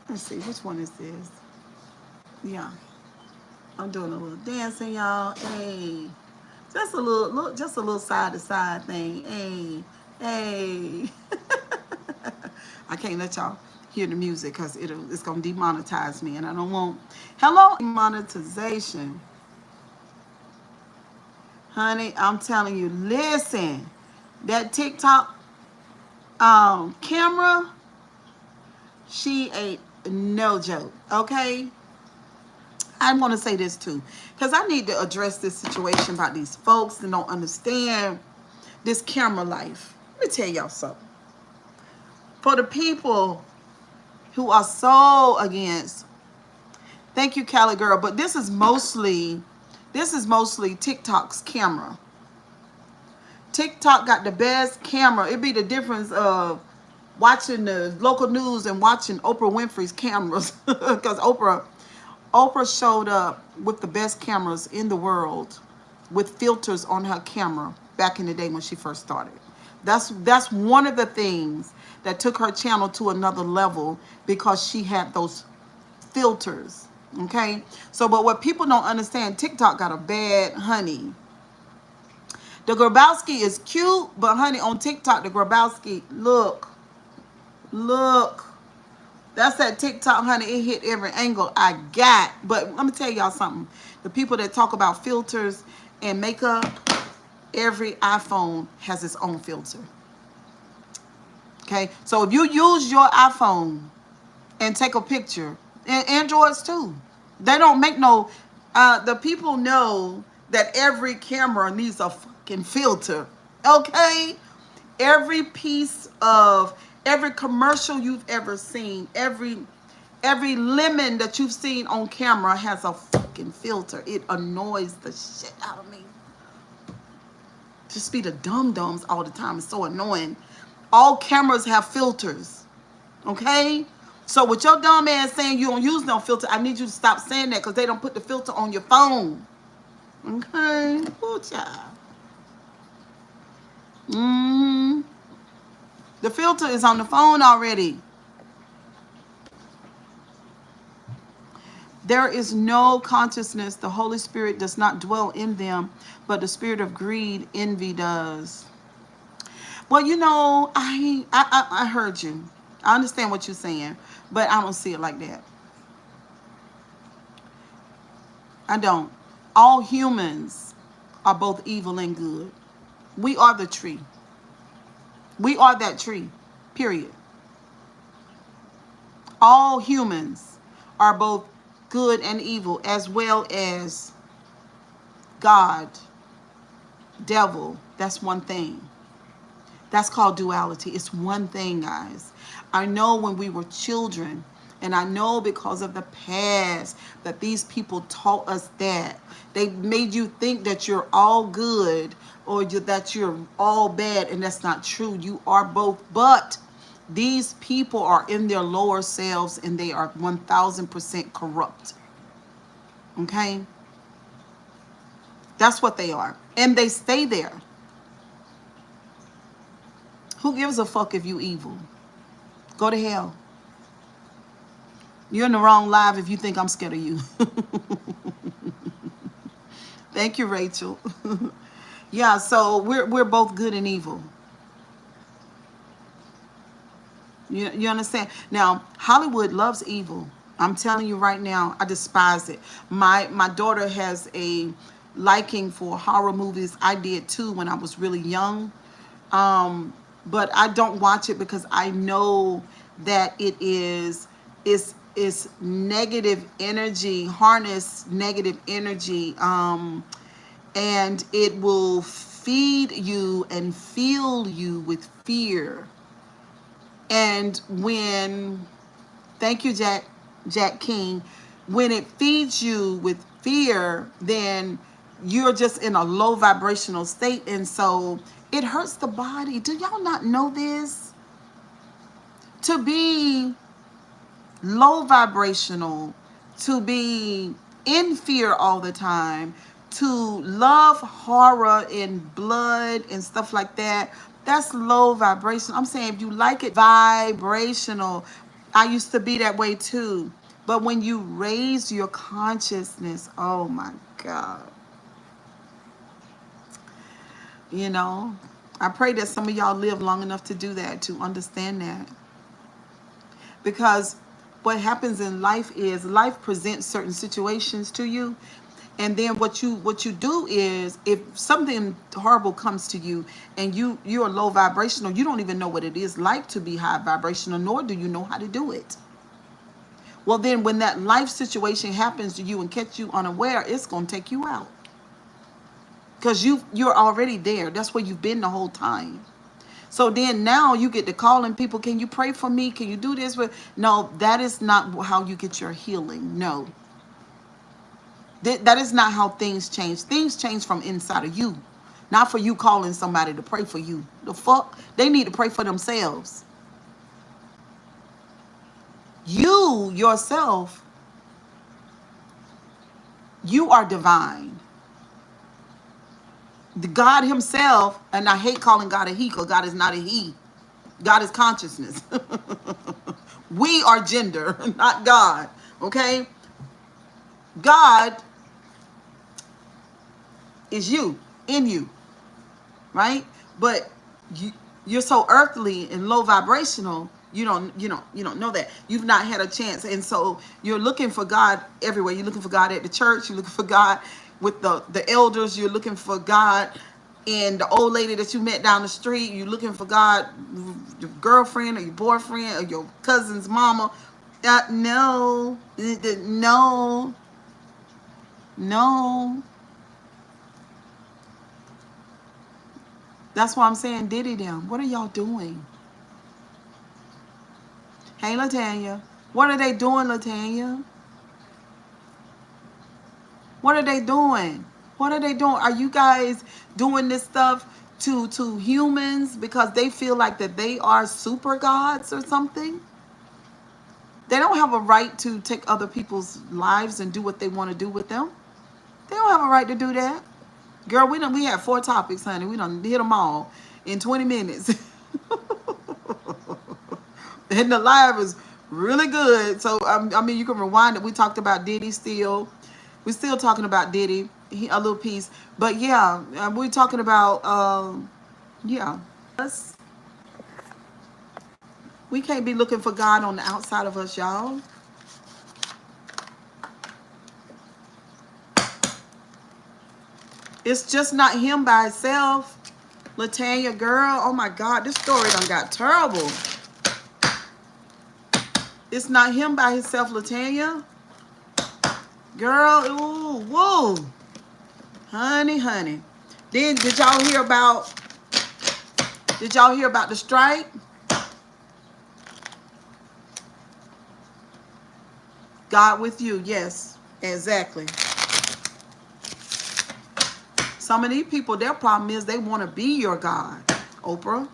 Let's see, which one is this? Yeah, I'm doing a little dancing, y'all. Hey, just a little side to side thing. Hey, hey. I can't let y'all hear the music because it's gonna demonetize me, and I don't want. Hello, monetization, honey. I'm telling you, listen, that TikTok camera, she ain't no joke. Okay, I want to say this too, because I need to address this situation about these folks that don't understand this camera life. Let me tell y'all something. For the people who are so against, thank you, Cali girl, but this is mostly TikTok's camera. TikTok got the best camera. It'd be the difference of watching the local news and watching Oprah Winfrey's cameras, because Oprah showed up with the best cameras in the world with filters on her camera back in the day when she first started. That's one of the things that took her channel to another level, because she had those filters. Okay? So, but what people don't understand, TikTok got a bad honey. The Grabowski is cute, but honey, on TikTok, the Grabowski, look. That's that TikTok, honey. It hit every angle I got. But let me tell y'all something. The people that talk about filters and makeup, every iPhone has its own filter. Okay? So if you use your iPhone and take a picture, and Androids too, they don't make no, the people know that every camera needs a fucking filter. Okay? Every commercial you've ever seen, every lemon that you've seen on camera has a fucking filter. It annoys the shit out of me. Just be the dum-dums all the time. It's so annoying. All cameras have filters. Okay? So with your dumb ass saying you don't use no filter, I need you to stop saying that, because they don't put the filter on your phone. Okay? Oh, child. The filter is on the phone already. There is no consciousness. The Holy Spirit does not dwell in them, but the spirit of greed, envy does. Well, you know, I heard you. I understand what you're saying, but I don't see it like that. I don't. All humans are both evil and good. We are the tree. We are that tree, period. All humans are both good and evil, as well as God, devil. That's one thing. That's called duality. It's one thing, guys. I know when we were children, and I know because of the past, that these people taught us that. They made you think that you're all good or that you're all bad, and that's not true. You are both, but these people are in their lower selves, and they are 1000% corrupt. Okay? That's what they are. And they stay there. Who gives a fuck if you evil? Go to hell. You're in the wrong live if you think I'm scared of you. Thank you, Rachel. Yeah, so we're both good and evil. You understand? Now, Hollywood loves evil. I'm telling you right now, I despise it. My daughter has a liking for horror movies. I did too when I was really young. But I don't watch it because I know that it's negative energy, harness negative energy, and it will feed you and fill you with fear. And when, thank you, Jack King, when it feeds you with fear, then you're just in a low vibrational state, and so it hurts the body. Do y'all not know this? To be low vibrational, to be in fear all the time, to love horror and blood and stuff like that, that's low vibration. I'm saying if you like it vibrational, I used to be that way too. But when you raise your consciousness, oh my God, you know, I pray that some of y'all live long enough to do that, to understand that. Because what happens in life is life presents certain situations to you, and then what you do is, if something horrible comes to you and you're low vibrational, you don't even know what it is like to be high vibrational, nor do you know how to do it. Well, then when that life situation happens to you and catch you unaware, it's going to take you out, because you're already there. That's where you've been the whole time. So then now you get to calling people, can you pray for me? Can you do this? No, that is not how you get your healing. No. That is not how things change. Things change from inside of you. Not for you calling somebody to pray for you. The fuck? They need to pray for themselves. You, yourself, you are divine. The God himself, and I hate calling God a he, because God is not a he. God is consciousness. We are gender, not God. Okay? God is you, in you, right? But you're so earthly and low vibrational, you don't know that. You've not had a chance. And so you're looking for God everywhere. You're looking for God at the church, you're looking for God with the elders, you're looking for God in the old lady that you met down the street, you're looking for God, your girlfriend or your boyfriend or your cousin's mama. No. That's why I'm saying, Diddy them, what are y'all doing? Hey, LaTanya. What are they doing, LaTanya? What are they doing? What are they doing? Are you guys doing this stuff to humans because they feel like that they are super gods or something? They don't have a right to take other people's lives and do what they want to do with them. They don't have a right to do that. Girl, we had 4 topics, honey. We done hit them all in 20 minutes. And the live is really good. So, I mean, you can rewind it. We talked about Diddy still. We're still talking about Diddy, a little piece. But, yeah, we're talking about, yeah. We can't be looking for God on the outside of us, y'all. It's just not him by itself. LaTanya, girl, oh my God, this story done got terrible. It's not him by himself, LaTanya. Girl, ooh, whoa. Honey. Then did y'all hear about the strike? God with you, yes, exactly. Some of these people, their problem is they want to be your God, Oprah.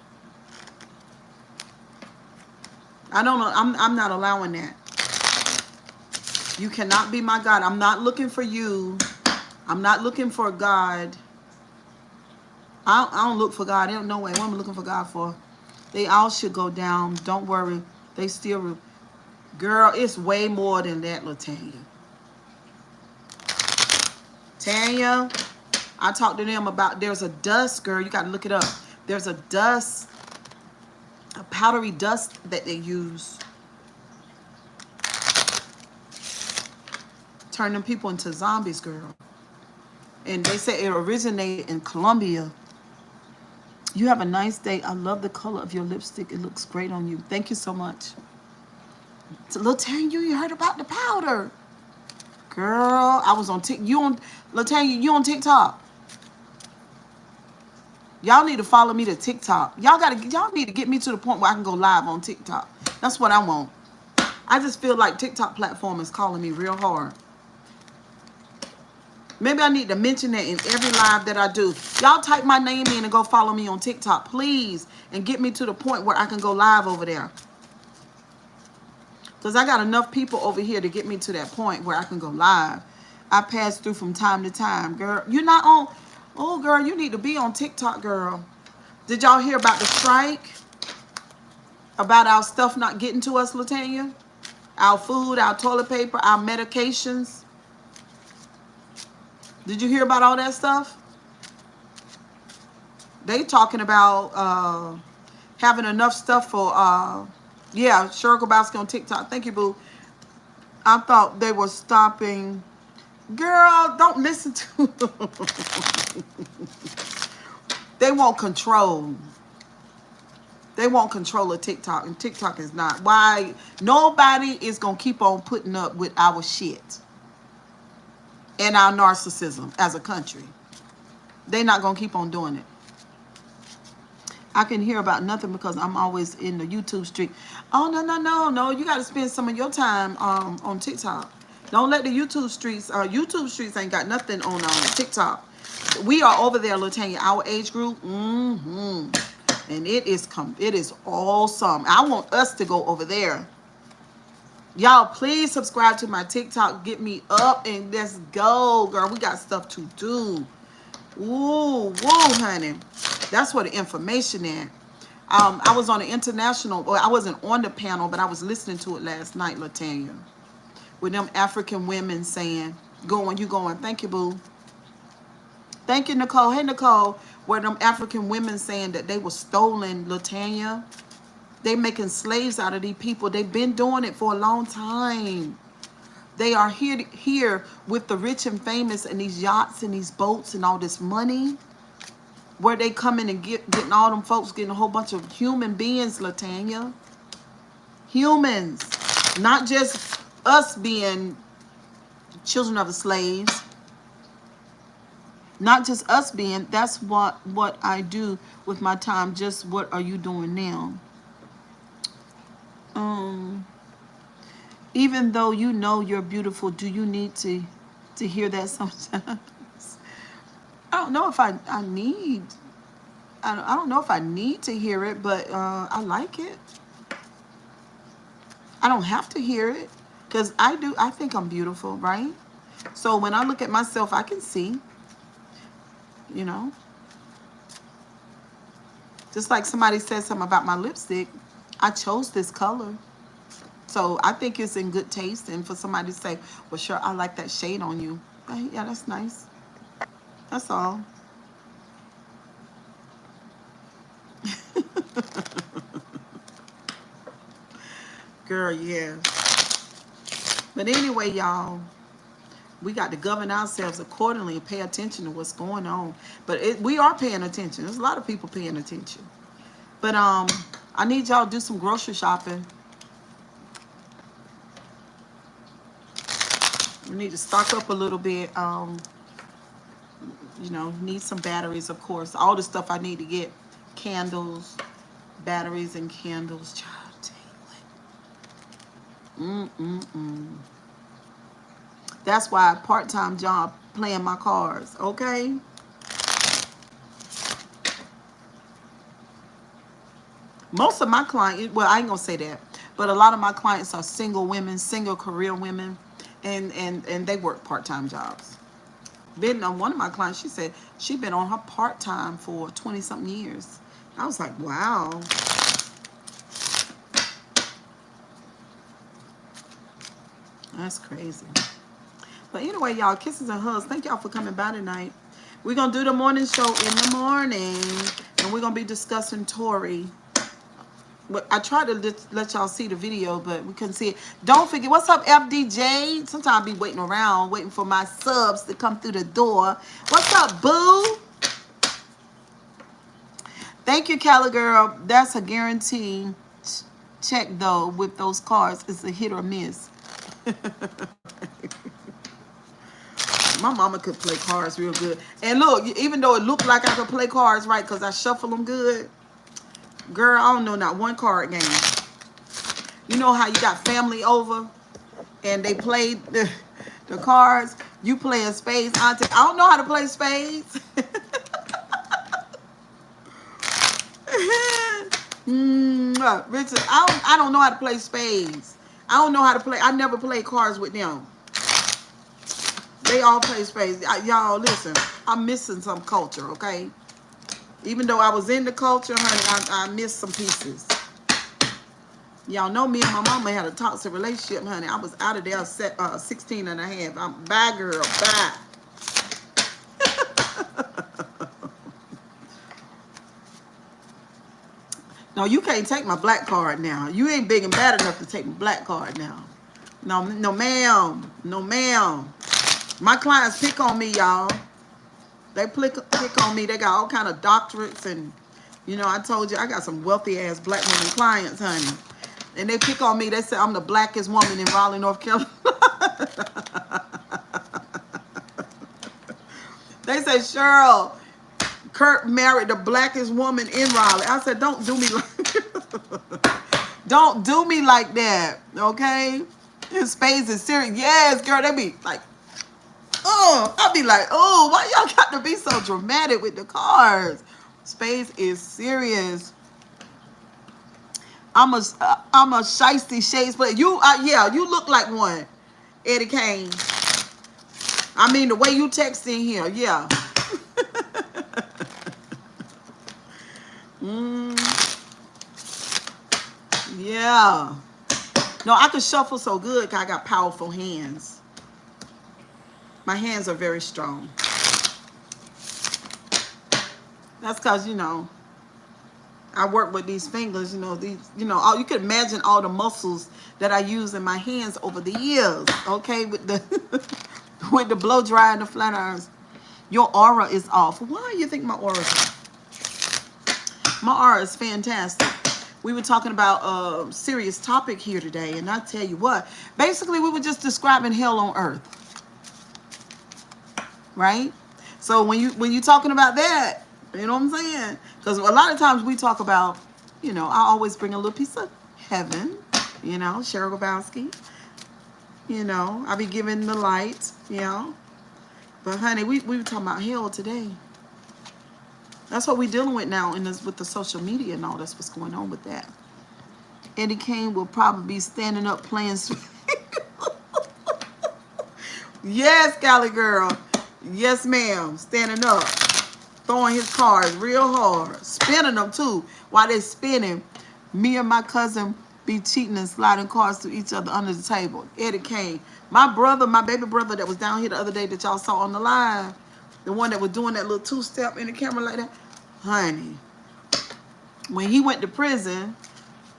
I don't know. I'm not allowing that. You cannot be my God. I'm not looking for you. I'm not looking for God. I don't look for God. There's no way. What am I looking for God for? They all should go down. Don't worry. They still... Girl, it's way more than that, LaTanya. Tanya, I talked to them about, there's a dust, girl. You got to look it up. There's a dust, a powdery dust that they use. Turn them people into zombies, girl. And they say it originated in Colombia. You have a nice day. I love the color of your lipstick. It looks great on you. Thank you so much. So, LaTanya, you heard about the powder. Girl, I was on TikTok. LaTanya, you on TikTok? Y'all need to follow me to TikTok. Y'all need to get me to the point where I can go live on TikTok. That's what I want. I just feel like TikTok platform is calling me real hard. Maybe I need to mention that in every live that I do. Y'all type my name in and go follow me on TikTok, please. And get me to the point where I can go live over there. Because I got enough people over here to get me to that point where I can go live. I pass through from time to time. Girl, you're not on. Oh, girl, you need to be on TikTok, girl. Did y'all hear about the strike? About our stuff not getting to us, Latanya? Our food, our toilet paper, our medications. Did you hear about all that stuff? They talking about having enough stuff for, yeah, Cheryl Kowalski on TikTok. Thank you, boo. I thought they were stopping. Girl, don't listen to them. They want control. They want control of TikTok, and TikTok is not. Why? Nobody is going to keep on putting up with our shit and our narcissism as a country. They're not going to keep on doing it. I can hear about nothing because I'm always in the YouTube street. Oh, no. You got to spend some of your time on TikTok. Don't let the YouTube streets ain't got nothing on TikTok. We are over there, Latanya, our age group. And it is awesome. I want us to go over there. Y'all, please subscribe to my TikTok. Get me up and let's go, girl. We got stuff to do. Woo, honey. That's where the information is. I was on the international, or I wasn't on the panel, but I was listening to it last night, Latanya. With them African women saying, you going. Thank you, boo. Thank you, Nicole. Hey, Nicole. Where them African women saying that they were stolen, Latanya. They making slaves out of these people. They've been doing it for a long time. They are here with the rich and famous and these yachts and these boats and all this money. Where they come in and getting all them folks, getting a whole bunch of human beings, Latanya. Humans. Not just us being children of the slaves. Not just us being, that's what I do with my time. Just what are you doing now? Even though you know you're beautiful, do you need to hear that sometimes? I don't know if I need, I don't know if I need to hear it, but I like it. I don't have to hear it because I think I'm beautiful, right? So when I look at myself, I can see, you know. Just like somebody said something about my lipstick, I chose this color. So I think it's in good taste. And for somebody to say, well, sure, I like that shade on you. Yeah, that's nice. That's all. Girl, yeah. But anyway, y'all, we got to govern ourselves accordingly and pay attention to what's going on. But we are paying attention. There's a lot of people paying attention. But I need y'all to do some grocery shopping. We need to stock up a little bit. You know, need some batteries, of course. All the stuff I need to get. Candles, batteries and candles. Child, tell you what. That's why part-time job playing my cards, okay? Most of my clients, well, I ain't gonna say that, but a lot of my clients are single women, single career women, and they work part-time jobs. Been on one of my clients, she said she'd been on her part-time for 20-something years. I was like, wow. That's crazy. But anyway, y'all, kisses and hugs. Thank y'all for coming by tonight. We're going to do the morning show in the morning, and we're going to be discussing Tori. But I tried to let y'all see the video, but we couldn't see it. Don't forget, what's up, FDJ? Sometimes I be waiting around, waiting for my subs to come through the door. What's up, boo? Thank you, Cali girl. That's a guarantee check, though, with those cards. It's a hit or miss. My mama could play cards real good. And look, even though it looked like I could play cards right because I shuffle them good, girl, I don't know not one card game. You know how you got family over and they played the cards? You playing spades. I don't know how to play spades. Richard, I don't know how to play spades. I don't know how to play. I never played cards with them. They all play spades. Y'all, listen, I'm missing some culture, okay? Even though I was in the culture, honey, I missed some pieces. Y'all know me and my mama had a toxic relationship, honey. I was out of there 16 and a half. I'm bye, girl, bye. No, you can't take my black card now. You ain't big and bad enough to take my black card now. No, no, ma'am. No, ma'am. My clients pick on me, y'all. They pick on me. They got all kind of doctorates, and you know, I told you I got some wealthy ass black women clients, honey. And they pick on me. They say I'm the blackest woman in Raleigh, North Carolina. They say, Cheryl, Kurt married the blackest woman in Raleigh. I said, don't do me like don't do me like that, okay? His spades is serious. Yes, girl, they be like, oh, I'll be like, oh, why y'all got to be so dramatic with the cards? Spades is serious. I'm a shiesty shades player. You, yeah, you look like one, Eddie Kane. I mean, the way you text in here, yeah. Yeah. No, I can shuffle so good because I got powerful hands. My hands are very strong. That's because, you know, I work with these fingers, you know, you can imagine all the muscles that I use in my hands over the years, okay, with the with the blow dry and the flat irons. Your aura is off. Why do you think my aura is off? My aura is fantastic. We were talking about a serious topic here today, and I tell you what, basically we were just describing hell on earth, right? So when you're talking about that, you know what I'm saying? Because a lot of times we talk about, you know, I always bring a little piece of heaven, you know, Cheryl Grabowski, you know, I be giving the light, you know. But honey, we were talking about hell today. That's what we're dealing with now with the social media and all. That's what's going on with that. Eddie Kane will probably be standing up playing. Yes, Cali girl. Yes, ma'am. Standing up. Throwing his cards real hard. Spinning them, too. While they're spinning, me and my cousin be cheating and sliding cards to each other under the table. Eddie Kane. My brother, my baby brother that was down here the other day that y'all saw on the live, the one that was doing that little two-step in the camera like that, honey, when he went to prison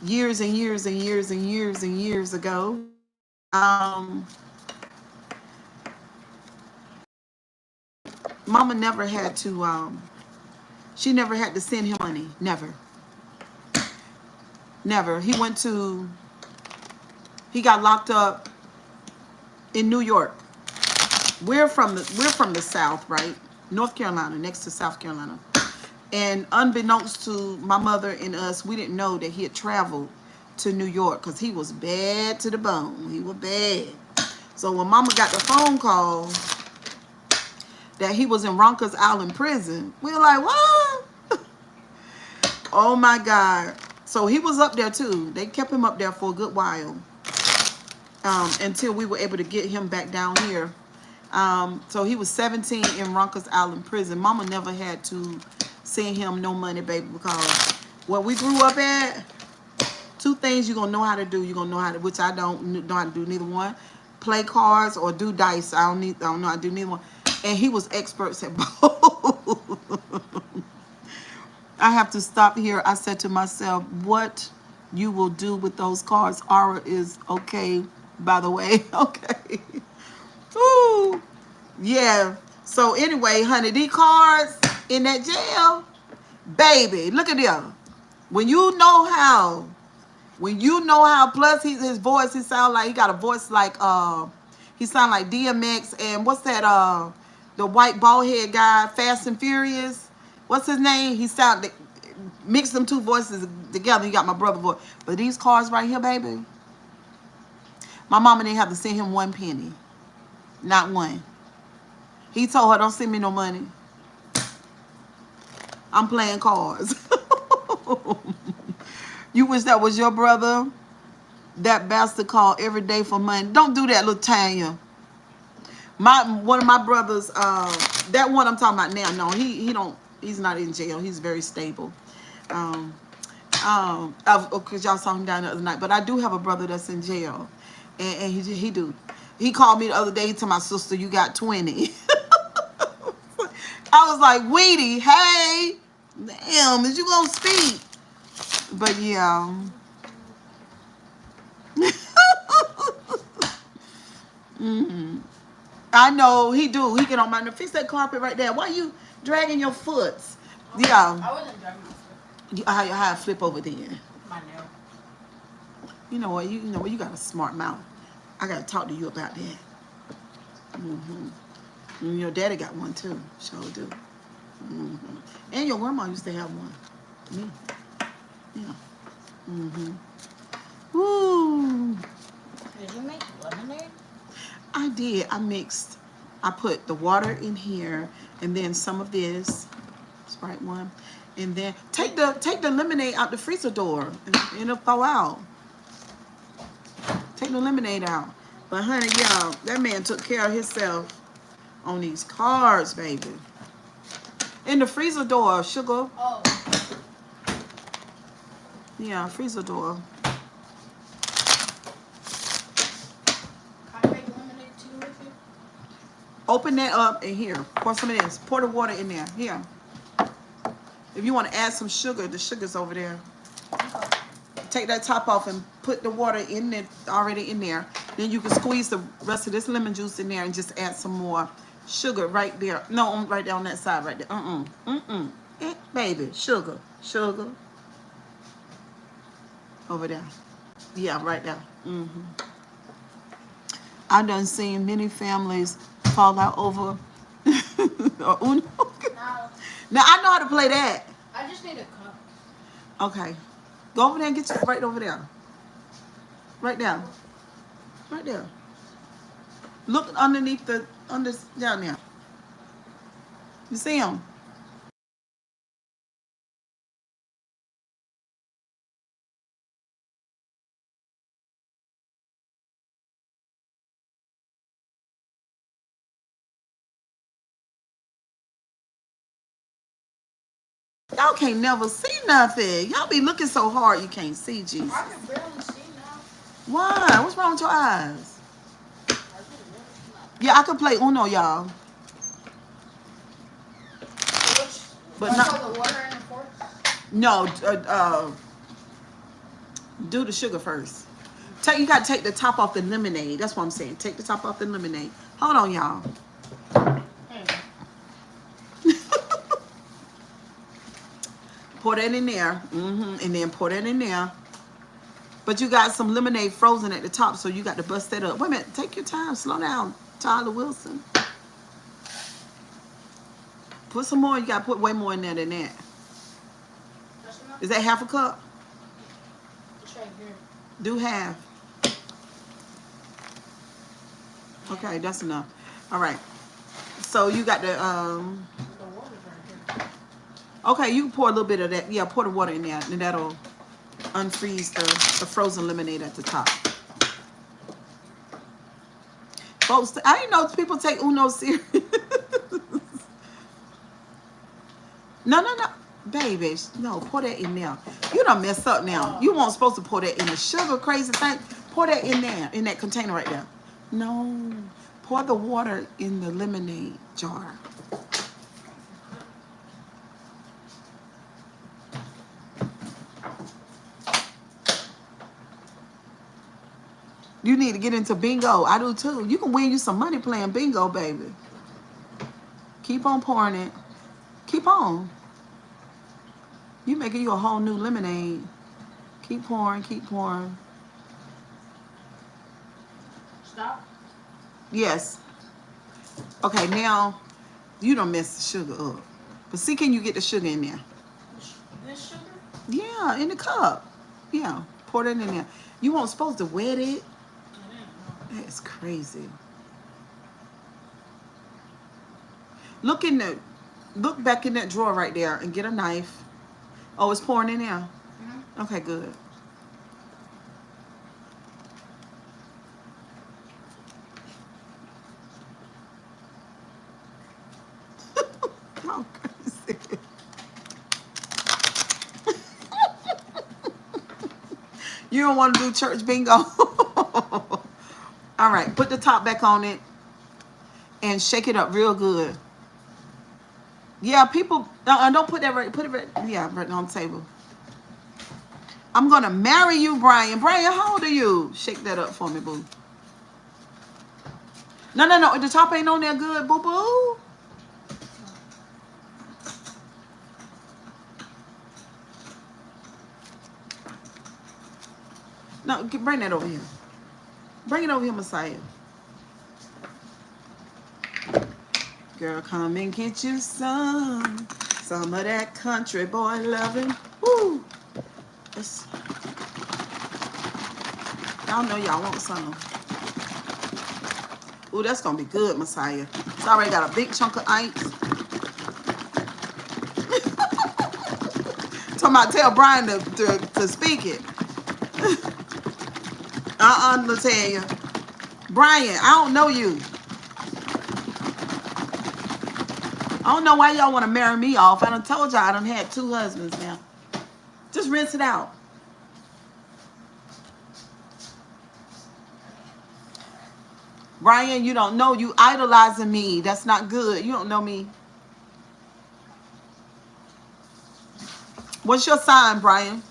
years and years and years and years and years ago, Mama never had to, she never had to send him money. Never. Never. He got locked up in New York. We're from the South, right? North Carolina, next to South Carolina. And unbeknownst to my mother and us, we didn't know that he had traveled to New York because he was bad to the bone. He was bad. So when Mama got the phone call that he was in Ronkers Island prison, we were like, what? Oh my God. So he was up there too. They kept him up there for a good while until we were able to get him back down here. So he was 17 in Ronkers Island prison. Mama never had to send him no money, baby, because what we grew up at, two things you're going to know how to do. You're going to know how to, which I don't know how to do neither one, play cards or do dice. I don't know how to do neither one. And he was experts at both. I have to stop here. I said to myself, what you will do with those cards, Aura, is okay, by the way. Okay. Ooh. Yeah. So anyway, honey, these cards in that jail, baby, look at them. When you know how, plus his voice, he sound like, he got a voice like, he sound like DMX and what's that, the white bald head guy, Fast and Furious. What's his name? He sound, mix them two voices together. You got my brother voice. But these cards right here, baby, my mama didn't have to send him one penny. Not one. He told her, don't send me no money. I'm playing cards. You wish that was your brother? That bastard called every day for money. Don't do that, Latanya. One of my brothers, that one I'm talking about now. No, he's not in jail. He's very stable. Because y'all saw him down the other night. But I do have a brother that's in jail, and he do. He called me the other day to my sister. You got 20. I was like, Weedy, hey, damn, is you gonna speak? But yeah. I know he do. He get on my nerve. Fix that carpet right there. Why you dragging your foot? Yeah. I wasn't dragging my foot. How I flip over then? My nail. You know what? You got a smart mouth. I gotta talk to you about that. And your daddy got one too. Sure do. And your grandma used to have one. Me. Yeah. Woo. Did you make lemonade? I did. I put the water in here, and then some of this Sprite one, and then take the lemonade out the freezer door, and it'll thaw out. Take the lemonade out. But honey, y'all, that man took care of himself on these cards, baby. In the freezer door, sugar. Oh. Yeah, freezer door. Open that up and here, pour some of this. Pour the water in there. Here. If you want to add some sugar, the sugar's over there. Take that top off and put the water in it already in there. Then you can squeeze the rest of this lemon juice in there and just add some more sugar right there. No, right there on that side right there. Baby, sugar. Over there. Yeah, right there. I done seen many families fall out over Uno. Now I know how to play that. I just need a cup. Okay. Go over there and get you right over there. Right there. Right there. Look underneath down there. You see him? Y'all can't never see nothing. Y'all be looking so hard you can't see Jesus. I can barely see now. Why? What's wrong with your eyes? Yeah, I can play Uno, y'all. But not the water in the fork? No, do the sugar first. You gotta take the top off the lemonade. That's what I'm saying. Take the top off the lemonade. Hold on, y'all. Pour that in there, and then pour that in there. But you got some lemonade frozen at the top, so you got to bust that up. Wait a minute, take your time, slow down, Tyler Wilson. Put some more. You got to put way more in there than that. Is that half a cup? It's right here. Do half. Okay, that's enough. All right. So you got the okay, you can pour a little bit of that. Yeah, pour the water in there, and that'll unfreeze the frozen lemonade at the top. Folks, I didn't know people take Uno serious. No. Baby, no, pour that in there. You done messed up now. You weren't supposed to pour that in the sugar, crazy thing. Pour that in there, in that container right there. No, pour the water in the lemonade jar. You need to get into bingo. I do too. You can win you some money playing bingo, baby. Keep on pouring it. Keep on. You making you a whole new lemonade. Keep pouring, keep pouring. Stop? Yes. Okay, now you done messed the sugar up. But see, can you get the sugar in there? This sugar? Yeah, in the cup. Yeah, pour that in there. You weren't supposed to wet it. That's crazy. Look back in that drawer right there and get a knife. Oh, it's pouring in there? Okay, good. I'm crazy. You don't want to do church bingo? All right, put the top back on it and shake it up real good. Yeah, people, don't put that right, put it right, yeah, right on the table. I'm going to marry you, Brian. Brian, how old are you? Shake that up for me, boo. No, the top ain't on there good, boo-boo. No, bring that over here. Bring it over here, Messiah. Girl, come and get you some of that country boy loving. Woo! Y'all know y'all want some. Ooh, that's gonna be good, Messiah. It's already got a big chunk of ice. Talking about tell Brian to speak it. Latoya. Brian, I don't know you. I don't know why y'all want to marry me off. I done told y'all I done had 2 husbands now. Just rinse it out. Brian, you don't know. You idolizing me. That's not good. You don't know me. What's your sign, Brian?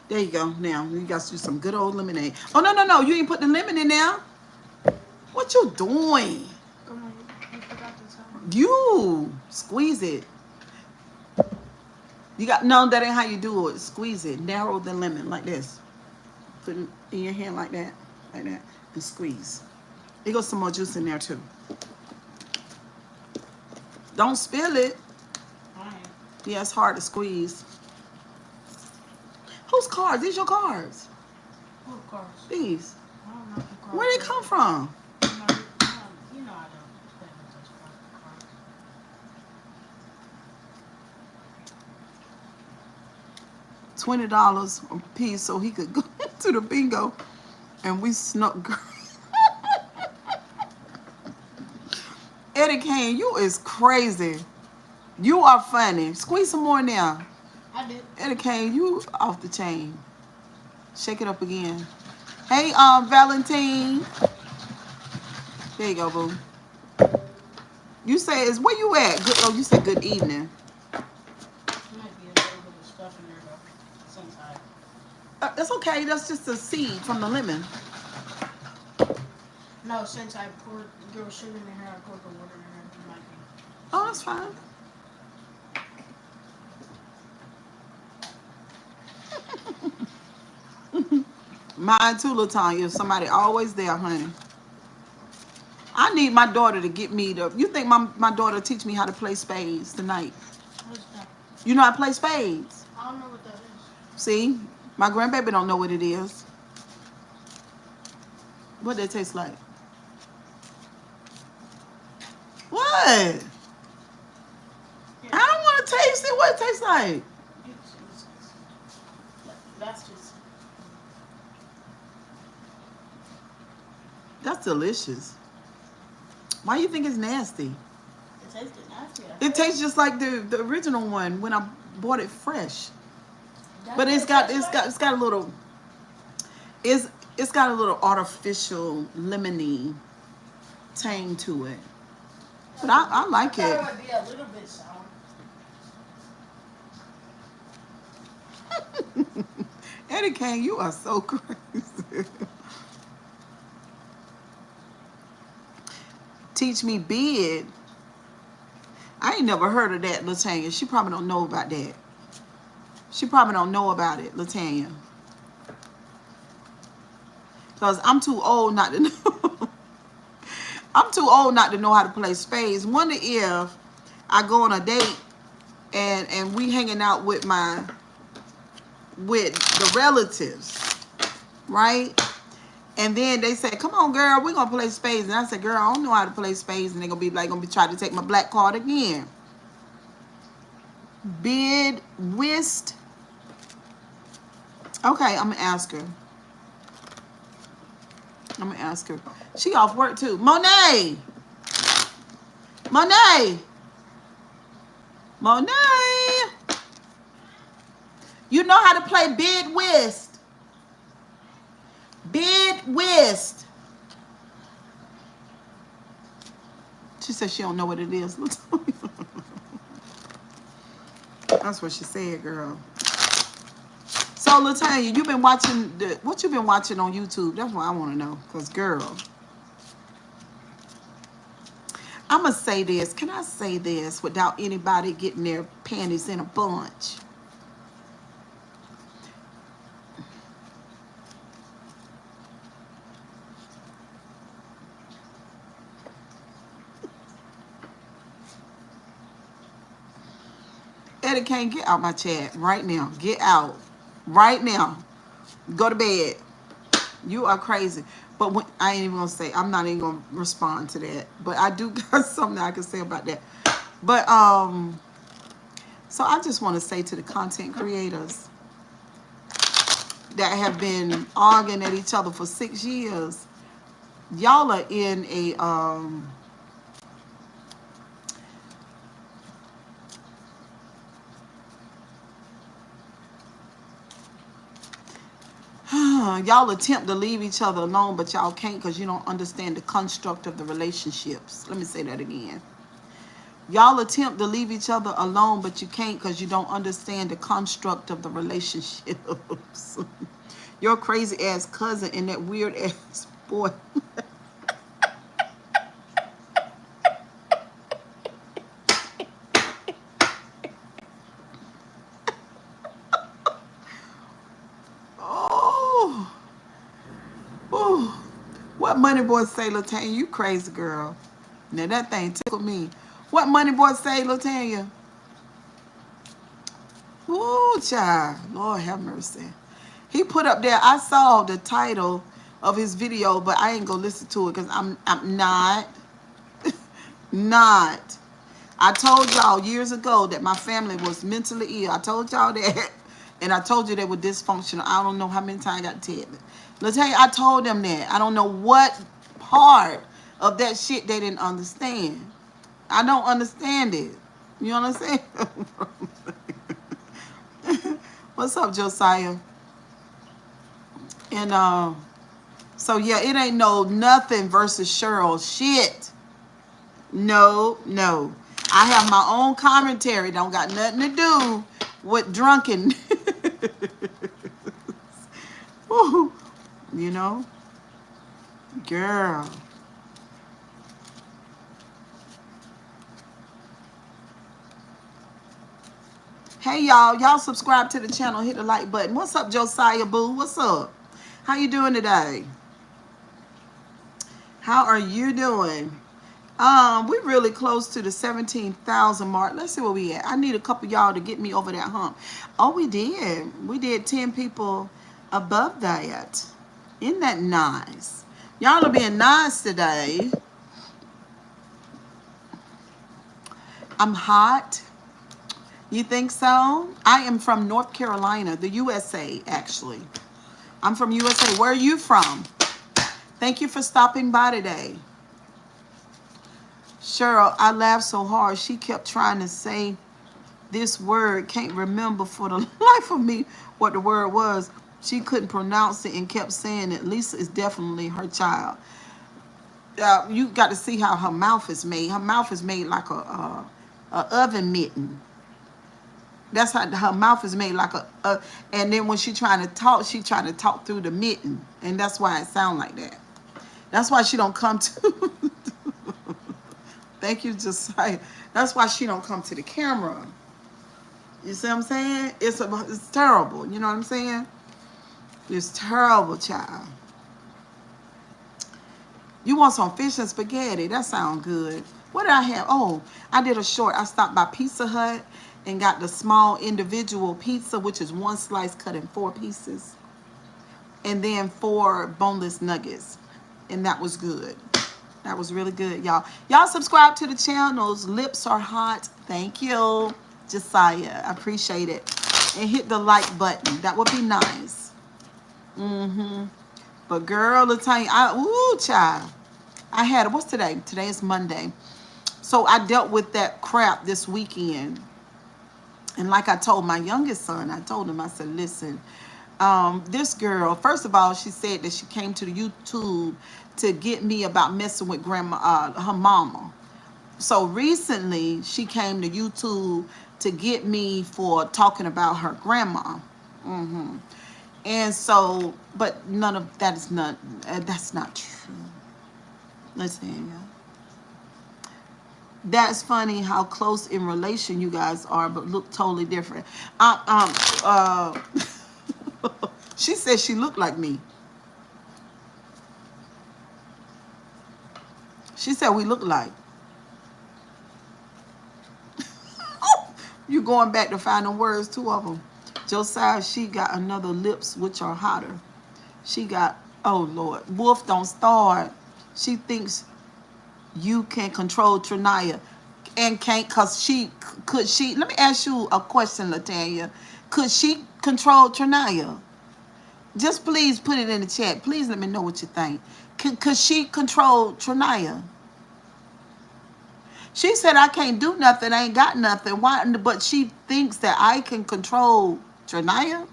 There you go. Now, you got to do some good old lemonade. Oh, no. You ain't put the lemon in there. What you doing? Come on, you forgot to tell me. You squeeze it. You got, no, that ain't how you do it. Squeeze it. Narrow the lemon like this. Put it in your hand like that. Like that. And squeeze. There goes some more juice in there, too. Don't spill it. Fine. Yeah, it's hard to squeeze. Whose cards? These your cards. Oh, of course. These. I don't know the cards. Where they come from? You know I don't play with those cards. $20 a piece so he could go to the bingo. And we snuck. Eddie Kane, you is crazy. You are funny. Squeeze some more now. I did. Eddie Kane, you off the chain. Shake it up again. Hey, Valentine. There you go, boo. You say is where you at? Good. Oh, you said good evening. There might be a little bit of stuff in there though. Sometimes. That's okay. That's just a seed from the lemon. No, since I poured girl sugar in here, I poured the water in there. It might be. Oh, that's fine. Mine too, LaTanya. Somebody always there, honey. I need my daughter to get me the. You think my daughter teach me how to play spades tonight? What's that? You know how to play spades? I don't know what that is. See, my grandbaby don't know what it is. What that taste like? What? Yeah. I don't want to taste it. What it tastes like? That's just. That's delicious. Why you think it's nasty? It tasted nasty. It tastes just like the original one when I bought it fresh. But it's got a little it's got a little artificial lemony tang to it. But I like it. It would be a little bit sour. Eddie Kane, you are so crazy. Teach me bid. I ain't never heard of that, LaTanya. She probably don't know about that. She probably don't know about it, LaTanya. Because I'm too old not to know. I'm too old not to know how to play spades. Wonder if I go on a date and we hanging out with the relatives, right? And then they say, come on, girl, we're going to play spades. And I said, girl, I don't know how to play spades. And they're going to be like, going to be trying to take my black card again. Bid, whist. Okay, I'm going to ask her. I'm gonna ask her. She off work too. Monet. Monet. Monet. You know how to play bid whist. Bid whist. She said she don't know what it is. That's what she said, girl. So, Latanya, you've been watching what you been watching on YouTube? That's what I want to know. Because, girl, I'm going to say this. Can I say this without anybody getting their panties in a bunch? Eddie can't get out my chat right now. Get out. Right now. Go to bed. You are crazy. But when, I ain't even going to say, I'm not even going to respond to that. But I do got something I can say about that. But, so I just want to say to the content creators that have been arguing at each other for 6 years, y'all are in a, y'all attempt to leave each other alone, but y'all can't because you don't understand the construct of the relationships. Let me say that again. Y'all attempt to leave each other alone, but you can't because you don't understand the construct of the relationships. Your crazy ass cousin and that weird ass boy. Oh, oh. What money boy say, Latanya? You crazy girl. Now that thing tickled me. What money boy say, Latanya? Ooh, child. Lord have mercy. He put up there, I saw the title of his video, but I ain't gonna listen to it because I'm not. Not. I told y'all years ago that my family was mentally ill. I told y'all that. And I told you they were dysfunctional. I don't know how many times I got to tell them. Let's tell you, I told them that. I don't know what part of that shit they didn't understand. I don't understand it. You understand? What's up, Josiah? And so yeah, it ain't no nothing versus Cheryl shit. No. I have my own commentary. Don't got nothing to do with drunken. You know? Girl. Hey, y'all. Y'all subscribe to the channel. Hit the like button. What's up, Josiah Boo? What's up? How you doing today? How are you doing? We're really close to the 17,000 mark. Let's see where we at. I need a couple y'all to get me over that hump. Oh, we did. We did 10 people above that. Isn't that nice? Y'all are being nice today. I'm hot. You think so? I am from North Carolina, the USA, actually. I'm from USA. Where are you from? Thank you for stopping by today. Cheryl, I laughed so hard. She kept trying to say this word. Can't remember for the life of me what the word was. She couldn't pronounce it and kept saying it. Lisa is definitely her child. You got to see how her mouth is made. Her mouth is made like a oven mitten. That's how her mouth is made like a and then when she trying to talk through the mitten. And that's why it sound like that. That's why she don't come to... Thank you, Josiah. That's why she don't come to the camera. You see what I'm saying? It's terrible. You know what I'm saying? It's terrible, child. You want some fish and spaghetti? That sounds good. What did I have? Oh, I did a short. I stopped by Pizza Hut and got the small individual pizza, which is one slice cut in 4 pieces. And then 4 boneless nuggets. And that was good. That was really good, y'all. Y'all subscribe to the channels. Lips are hot. Thank you, Josiah. I appreciate it. And hit the like button. That would be nice. But girl, Latanya, ooh, child. I had, what's today? Today is Monday. So I dealt with that crap this weekend. And like I told my youngest son, I told him, I said, listen, this girl, first of all, she said that she came to the YouTube to get me about messing with grandma, her mama. So recently, she came to YouTube to get me for talking about her grandma. hmm And so, but none of that is not, that's not true. Listen, that's funny how close in relation you guys are, but look totally different. She said she looked like me. She said we look like. You going back to find the words, two of them. Josiah, she got another lips which are hotter. She got, oh Lord, Wolf don't start. She thinks you can control Trinaya and can't, cause could she, let me ask you a question, Latanya. Could she control Trinaya? Just please put it in the chat. Please let me know what you think. Could she control Trinaya? She said I can't do nothing. I ain't got nothing. Why? But she thinks that I can control Trinaya.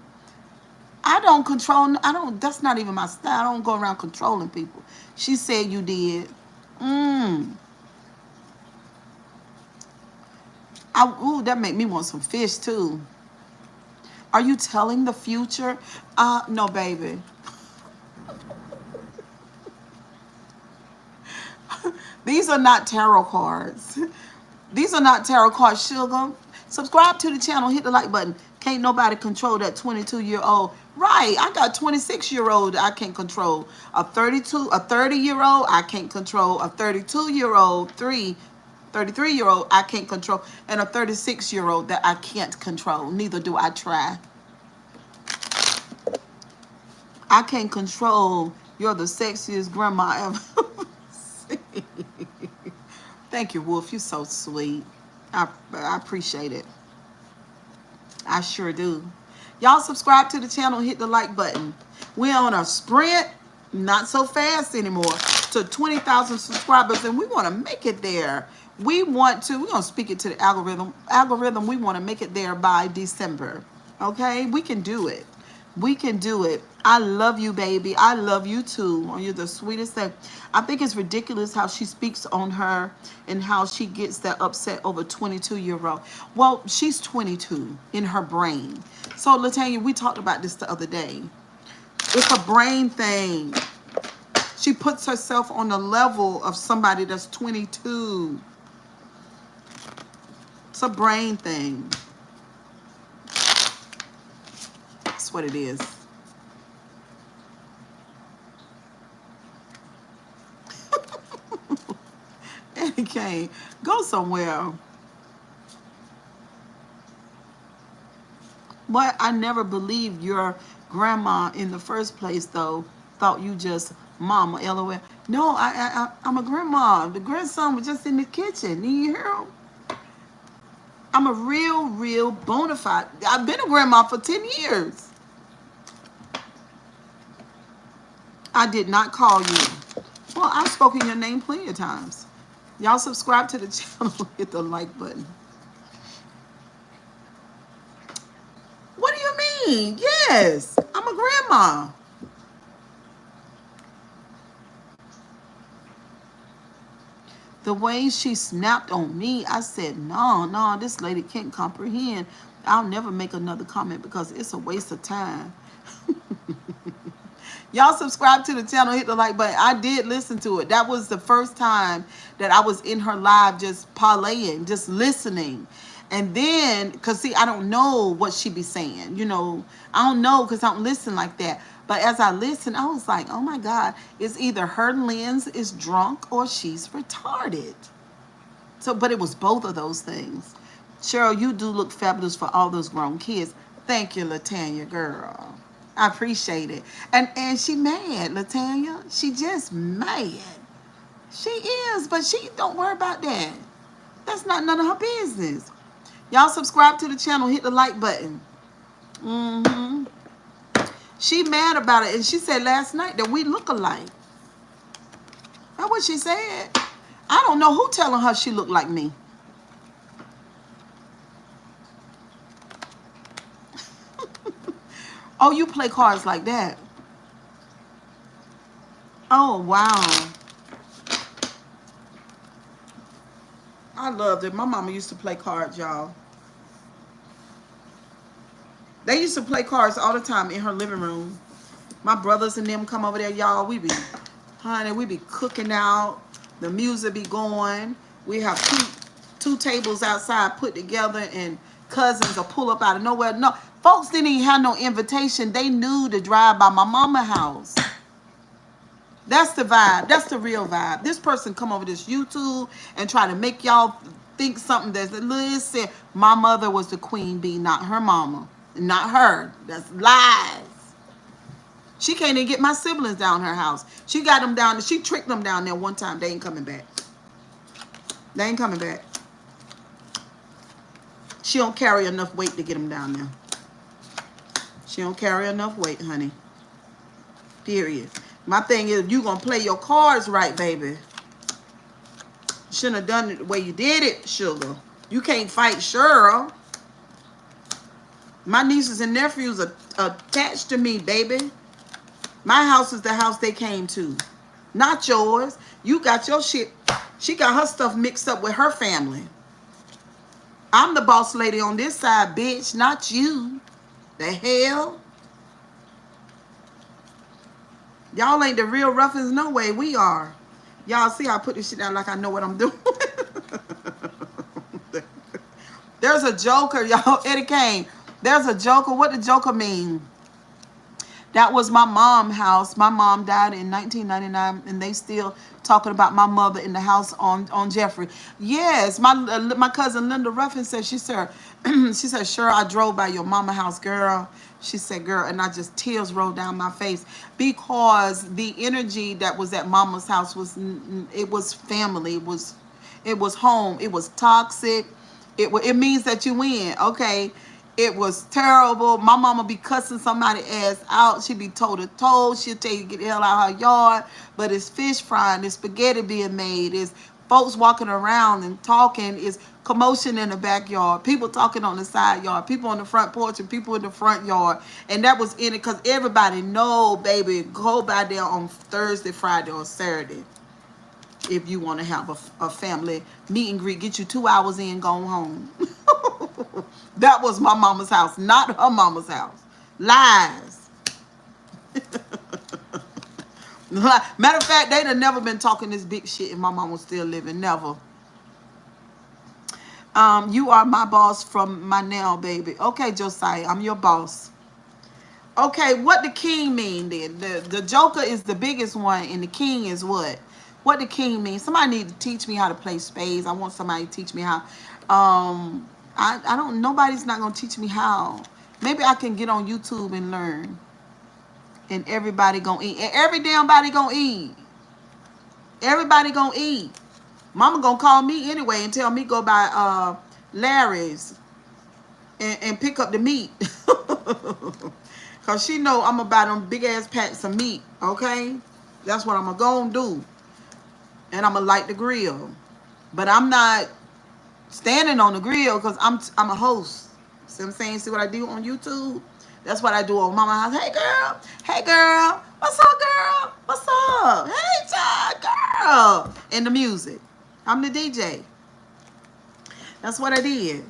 I don't control. I don't. That's not even my style. I don't go around controlling people. She said you did. Ooh, that make me want some fish too. Are you telling the future? No, baby. These are not tarot cards. These are not tarot cards, sugar. Subscribe to the channel. Hit the like button. Can't nobody control that 22-year-old. Right. I got 26-year-old I can't control. A 30-year-old I can't control. A 32-year-old, 33-year-old I can't control. And a 36-year-old that I can't control. Neither do I try. I can't control. You're the sexiest grandma ever. Thank you, Wolf. You're so sweet. I appreciate it. I sure do. Y'all subscribe to the channel. Hit the like button. We're on a sprint, not so fast anymore, to 20,000 subscribers, and we want to make it there. We're going to speak it to the algorithm. Algorithm, we want to make it there by December. Okay? We can do it. We can do it. I love you, baby. I love you too. You're the sweetest thing. I think it's ridiculous how she speaks on her and how she gets that upset over 22-year-old. Well, she's 22 in her brain. So, Latanya, we talked about this the other day. It's a brain thing. She puts herself on the level of somebody that's 22. It's a brain thing. That's what it is. Eddie Kane, go somewhere. But I never believed your grandma in the first place, though. Thought you just mama, LOL. No, I'm a grandma. The grandson was just in the kitchen. Do you hear him? I'm a real bona fide. I've been a grandma for 10 years. I did not call you. Well, I've spoken your name plenty of times. Y'all subscribe to the channel. Hit the like button. What do you mean? Yes, I'm a grandma. The way she snapped on me, I said, no, this lady can't comprehend. I'll never make another comment because it's a waste of time. Y'all subscribe to the channel, hit the like button. I did listen to it. That was the first time that I was in her live just parlaying, just listening. And then, because see, I don't know what she be saying. You know, I don't know because I don't listen like that. But as I listened, I was like, oh my God, it's either her lens is drunk or she's retarded. So, but it was both of those things. Cheryl, you do look fabulous for all those grown kids. Thank you, Latanya, girl. I appreciate it. And she mad, Latanya. She just mad. She is, but she don't worry about that. That's not none of her business. Y'all subscribe to the channel. Hit the like button. She mad about it, and she said last night that we look alike. That's what she said. I don't know who telling her she looked like me. Oh, you play cards like that? Oh, wow. I loved it. My mama used to play cards, y'all. They used to play cards all the time in her living room. My brothers and them come over there, y'all. We be cooking out. The music be going. We have two tables outside put together, and cousins will pull up out of nowhere. No, folks didn't even have no invitation. They knew to drive by my mama's house. That's the vibe. That's the real vibe. This person come over this YouTube and try to make y'all think something that's, listen, my mother was the queen bee, not her mama. Not her. That's lies. She can't even get my siblings down her house. She got them down. She tricked them down there one time. They ain't coming back. They ain't coming back. She don't carry enough weight to get them down there. She don't carry enough weight, honey. Period. My thing is, you gonna play your cards right, baby. Shouldn't have done it the way you did it, sugar. You can't fight Cheryl. My nieces and nephews are attached to me, baby. My house is the house they came to, not yours. You got your shit. She got her stuff mixed up with her family. I'm the boss lady on this side, bitch, not you. The hell? Y'all ain't the real roughins, no way. We are. Y'all see how I put this shit out like I know what I'm doing. There's a joker, y'all. Eddie Kane. There's a joker. What the joker mean? That was my mom's house. My mom died in 1999, and they still talking about my mother in the house on Jeffrey. Yes, my cousin Linda Ruffin said, she said, sure, I drove by your mama house, girl. She said, girl, and I just, tears rolled down my face, because the energy that was at mama's house was, it was family. It was home. It was toxic. It means that you win, okay? It was terrible. My mama be cussing somebody ass out. She be toe to toe. She'll tell you to get the hell out of her yard. But it's fish frying. It's spaghetti being made. It's folks walking around and talking. It's commotion in the backyard. People talking on the side yard. People on the front porch and people in the front yard. And that was in it because everybody know, baby, go by there on Thursday, Friday, or Saturday. If you want to have a family meet and greet, get you 2 hours in, go home. That was my mama's house, not her mama's house. Lies. Matter of fact, they'd have never been talking this big shit if my mama was still living. Never. You are my boss from my now, baby. Okay, Josiah, I'm your boss. Okay, what the king mean then? The joker is the biggest one, and the king is what? What the king mean? Somebody need to teach me how to play spades. I want somebody to teach me how. I don't, nobody's not going to teach me how. Maybe I can get on YouTube and learn. And everybody going to eat. And every damn body going to eat. Everybody going to eat. Mama going to call me anyway and tell me go by Larry's and pick up the meat. Because she know I'm about them big ass packs of meat. Okay? That's what I'm going to do. And I'm going to light the grill. But I'm not standing on the grill because I'm a host. See what I'm saying? See what I do on YouTube? That's what I do on Mama House. Hey, girl. Hey, girl. What's up, girl? What's up? Hey, child, girl. And the music. I'm the DJ. That's what I did.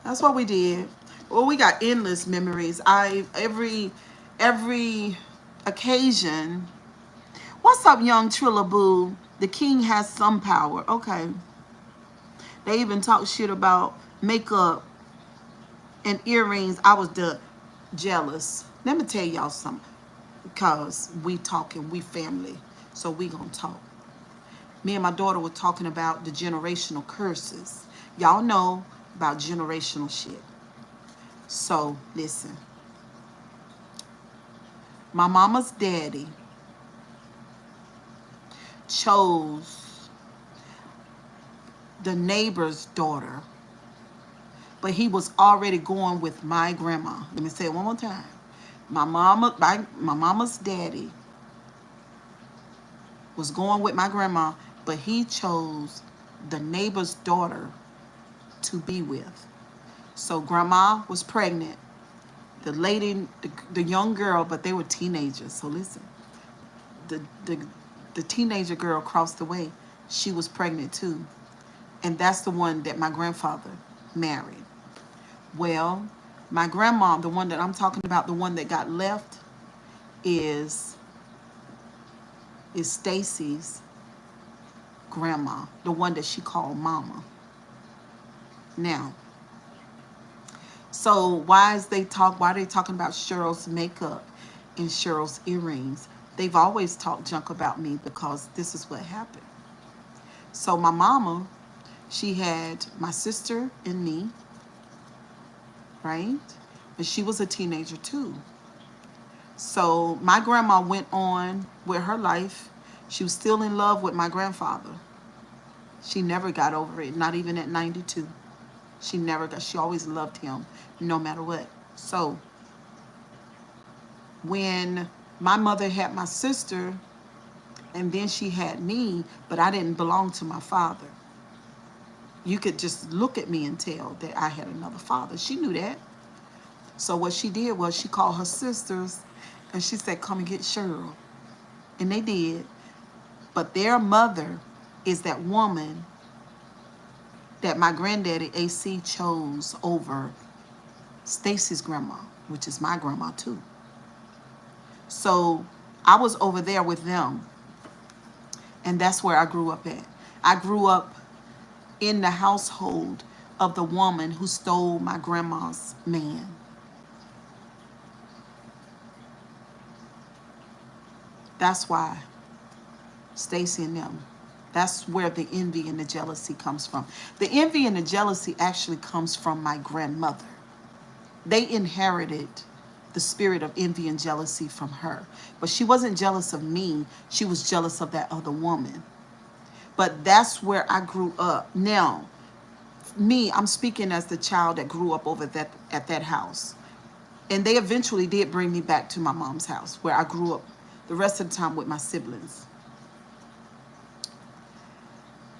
That's what we did. Well, we got endless memories. Every occasion. What's up, young Trillaboo? The king has some power. Okay. They even talk shit about makeup and earrings. I was jealous. Let me tell y'all something. Because we talking, we family. So we gonna talk. Me and my daughter were talking about the generational curses. Y'all know about generational shit. So, listen. My mama's daddy chose the neighbor's daughter, but he was already going with my grandma. Let me say it one more time. My mama's daddy was going with my grandma, but he chose the neighbor's daughter to be with. So grandma was pregnant. The lady, the young girl, but they were teenagers. So listen, the the the teenager girl across the way, she was pregnant too, and that's the one that my grandfather married. Well, my grandma, the one that I'm talking about, the one that got left, is Stacy's grandma, the one that she called mama. Now, so why are they talking about Cheryl's makeup and Cheryl's earrings? They've always talked junk about me because this is what happened. So my mama, she had my sister and me, right? And she was a teenager too. So my grandma went on with her life. She was still in love with my grandfather. She never got over it, not even at 92. She always loved him no matter what. So when my mother had my sister and then she had me, but I didn't belong to my father. You could just look at me and tell that I had another father. She knew that. So what she did was she called her sisters and she said, come and get Cheryl. And they did. But their mother is that woman that my granddaddy AC chose over Stacy's grandma, which is my grandma too. So I was over there with them. And that's where I grew up at. I grew up in the household of the woman who stole my grandma's man. That's why Stacy and them, that's where the envy and the jealousy comes from. The envy and the jealousy actually comes from my grandmother. They inherited the spirit of envy and jealousy from her. But she wasn't jealous of me. She was jealous of that other woman. But that's where I grew up. Now, me, I'm speaking as the child that grew up over that at that house. And they eventually did bring me back to my mom's house where I grew up the rest of the time with my siblings.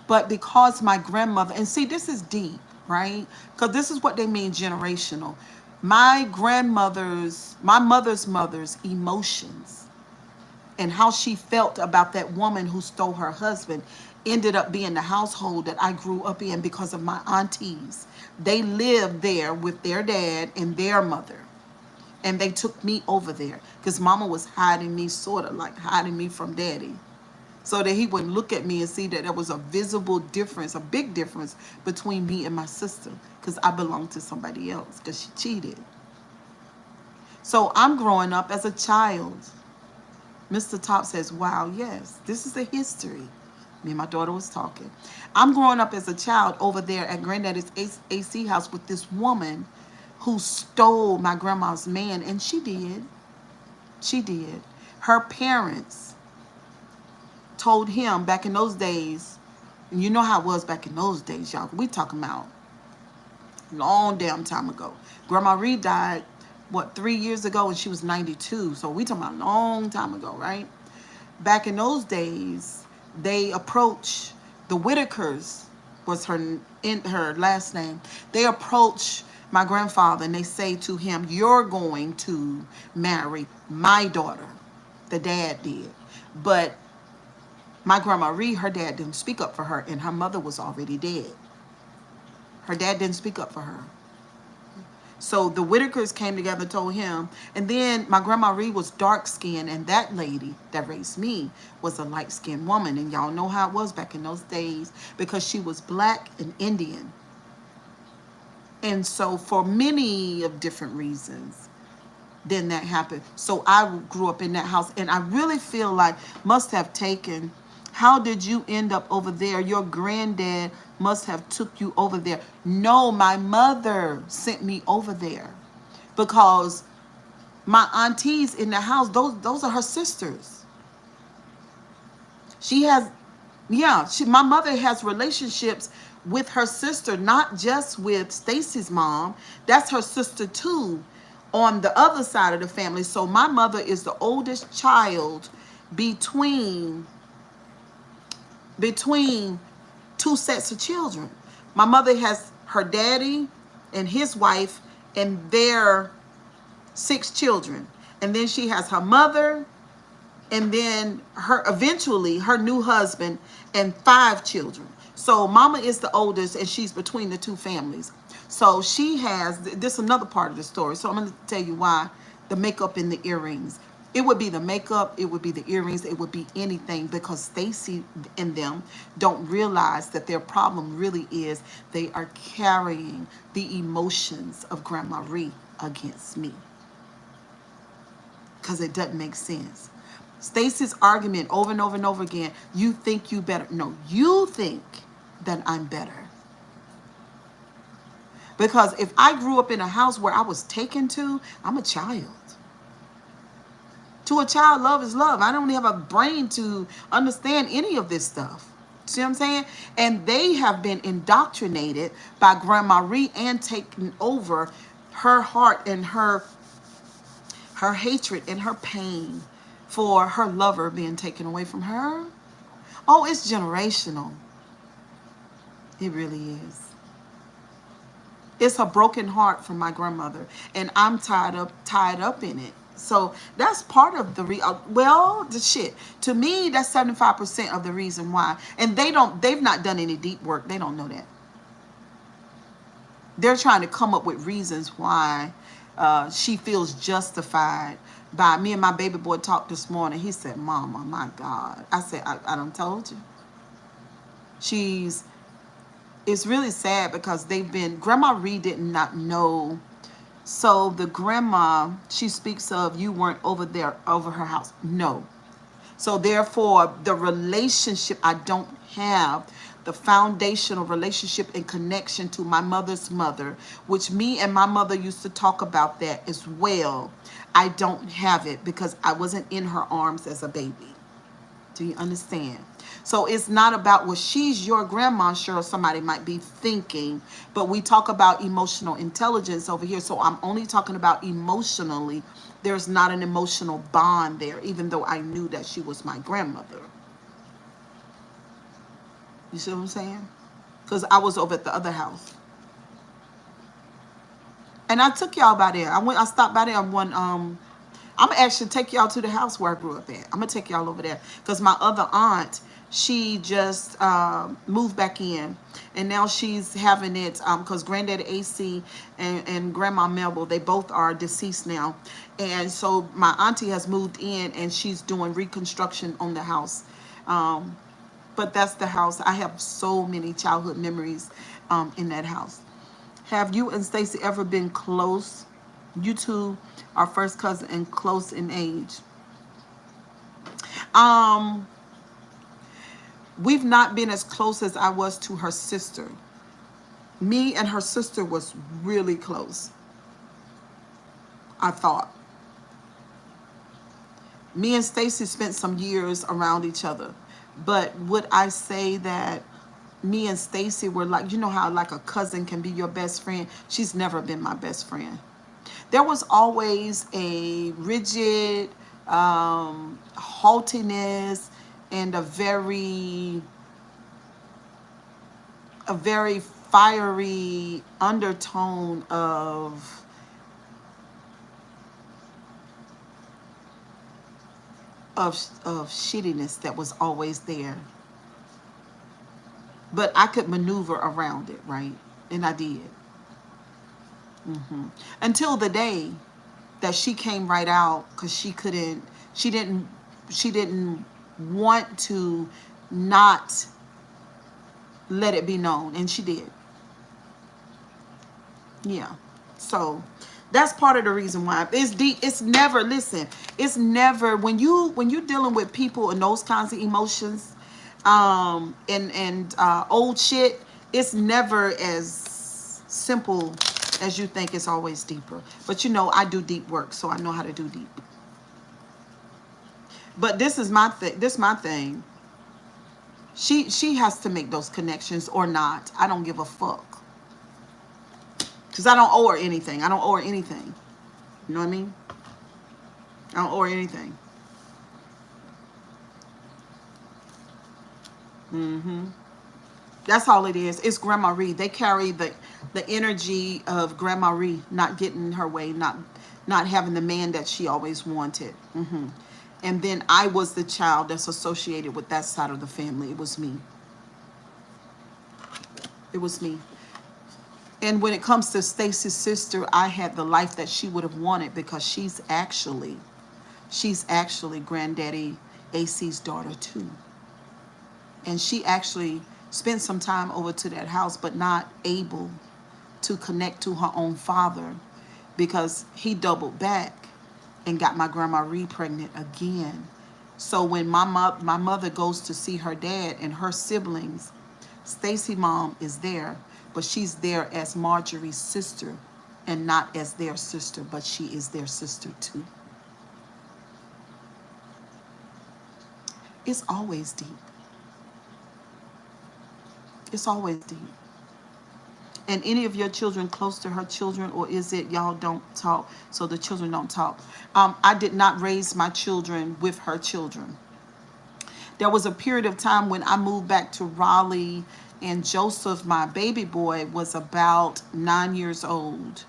But because my grandmother, and see, this is deep, right? Because this is what they mean generational. My mother's emotions and how she felt about that woman who stole her husband ended up being the household that I grew up in because of my aunties. They lived there with their dad and their mother. And they took me over there because mama was hiding me, sort of like hiding me from daddy, so that he wouldn't look at me and see that there was a visible difference, a big difference between me and my sister, because I belonged to somebody else because she cheated. So I'm growing up as a child. Mr. Top says, wow, yes, this is a history. Me and my daughter was talking. I'm growing up as a child over there at Granddaddy's AC house with this woman who stole my grandma's man, and she did. She did. Her parents told him back in those days, and you know how it was back in those days, y'all. We talking about long damn time ago. Grandma Reed died, 3 years ago, and she was 92. So we talking about a long time ago, right? Back in those days, they approached the Whitakers, was her last name. They approached my grandfather and they say to him, you're going to marry my daughter. The dad did. But my grandma Reed, her dad didn't speak up for her, and her mother was already dead. Her dad didn't speak up for her. So the Whitakers came together and told him. And then my grandma Reed was dark-skinned, and that lady that raised me was a light-skinned woman. And y'all know how it was back in those days because she was black and Indian. And so for many of different reasons, then that happened. So I grew up in that house, and I really feel like must have taken, how did you end up over there? Your granddad must have took you over there. No, my mother sent me over there because my aunties in the house, those are her sisters. She has, my mother has relationships with her sister, not just with Stacy's mom. That's her sister too. on the other side of the family. So my mother is the oldest child between between two sets of children. My mother has her daddy and his wife and their 6 children. And then she has her mother and then her eventually her new husband and 5 children. So mama is the oldest and she's between the two families. So she has this is another part of the story. So I'm going to tell you why the makeup and the earrings. It would be the makeup, it would be the earrings, it would be anything because Stacy and them don't realize that their problem really is they are carrying the emotions of Grandma Ree against me. Because it doesn't make sense. Stacy's argument over and over and over again, you think you better. No, you think that I'm better. Because if I grew up in a house where I was taken to, I'm a child. To a child, love is love. I don't have a brain to understand any of this stuff. See what I'm saying? And they have been indoctrinated by Grandma Ree and taken over her heart and her hatred and her pain for her lover being taken away from her. Oh, it's generational. It really is. It's a broken heart from my grandmother, and I'm tied up in it. So that's part of the the shit. To me, that's 75% of the reason why. And they've not done any deep work. They don't know that. They're trying to come up with reasons why she feels justified by me. And my baby boy talked this morning. He said, Mama, my God. I said, I done told you. It's really sad because Grandma Ree did not know. So the grandma she speaks of, you weren't over there, over her house. No. So therefore, the relationship, I don't have the foundational relationship and connection to my mother's mother, which me and my mother used to talk about that as well. I don't have it because I wasn't in her arms as a baby. Do you understand? So it's not about, well, she's your grandma, sure, somebody might be thinking, but we talk about emotional intelligence over here. So I'm only talking about emotionally. There's not an emotional bond there, even though I knew that she was my grandmother. You see what I'm saying? Because I was over at the other house. And I took y'all by there. I stopped by there one, I'm going to actually take y'all to the house where I grew up at. I'm going to take y'all over there. Because my other aunt, she just moved back in. And now she's having it, because Granddaddy AC and Grandma Melville, they both are deceased now. And so my auntie has moved in and she's doing reconstruction on the house. But that's the house. I have so many childhood memories in that house. Have you and Stacy ever been close? You two are first cousin and close in age. We've not been as close as I was to her sister. Me and her sister was really close, I thought. Me and Stacy spent some years around each other. But would I say that me and Stacy were like, you know how like a cousin can be your best friend? She's never been my best friend. There was always a rigid haughtiness and a very fiery undertone of shittiness that was always there. But I could maneuver around it, right? And I did. Until the day that she came right out, because she didn't want to not let it be known, and she did. Yeah. So that's part of the reason why it's deep. It's never, listen, it's never, when you're dealing with people and those kinds of emotions, and old shit, it's never as simple as you think. It's always deeper. But you know, I do deep work, so I know how to do deep. But this is my thing. This is my thing. She has to make those connections or not. I don't give a fuck. Because I don't owe her anything. I don't owe her anything. You know what I mean? Or anything. Mm-hmm. That's all it is. It's Grandma Ree. They carry the energy of Grandma Ree not getting her way, not having the man that she always wanted. And then I was the child that's associated with that side of the family. It was me. It was me. And when it comes to Stacy's sister, I had the life that she would have wanted because she's actually Granddaddy AC's daughter too. And she actually spent some time over to that house, but not able to connect to her own father because he doubled back and got my grandma re-pregnant again. So when my mother goes to see her dad and her siblings, Stacy mom is there, but she's there as Marjorie's sister and not as their sister, but she is their sister too. It's always deep. It's always deep. And any of your children close to her children, or is it y'all don't talk, so the children don't talk? I did not raise my children with her children. There was a period of time when I moved back to Raleigh, and Joseph, my baby boy, was about 9 years old.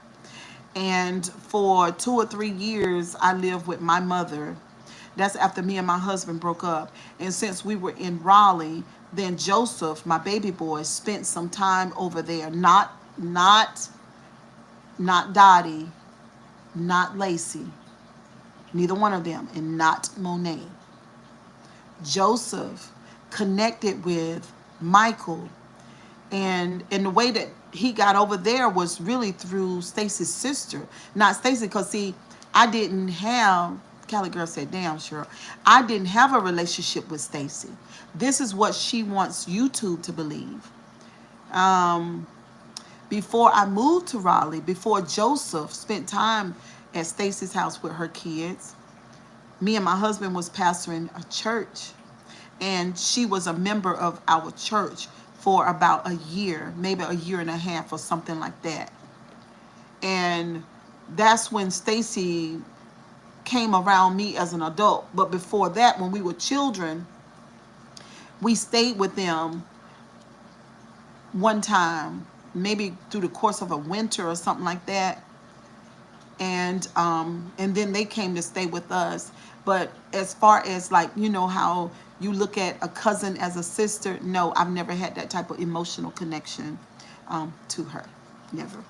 And for 2 or 3 years, I lived with my mother. That's after me and my husband broke up. And since we were in Raleigh, then Joseph, my baby boy, spent some time over there. Not Dottie, not Lacey, neither one of them, and not Monet. Joseph connected with Michael, and the way that he got over there was really through Stacy's sister. Not Stacy, because see, I didn't have, Cali girl said, damn Cheryl, I didn't have a relationship with Stacy. This is what she wants YouTube to believe. Before I moved to Raleigh, before Joseph spent time at Stacy's house with her kids, me and my husband was pastoring a church, and she was a member of our church for about a year, maybe a year and a half or something like that. And that's when Stacy came around me as an adult. But before that, when we were children, we stayed with them one time, maybe through the course of a winter or something like that. And then they came to stay with us. But as far as, like, you know how you look at a cousin as a sister, no, I've never had that type of emotional connection to her. Never.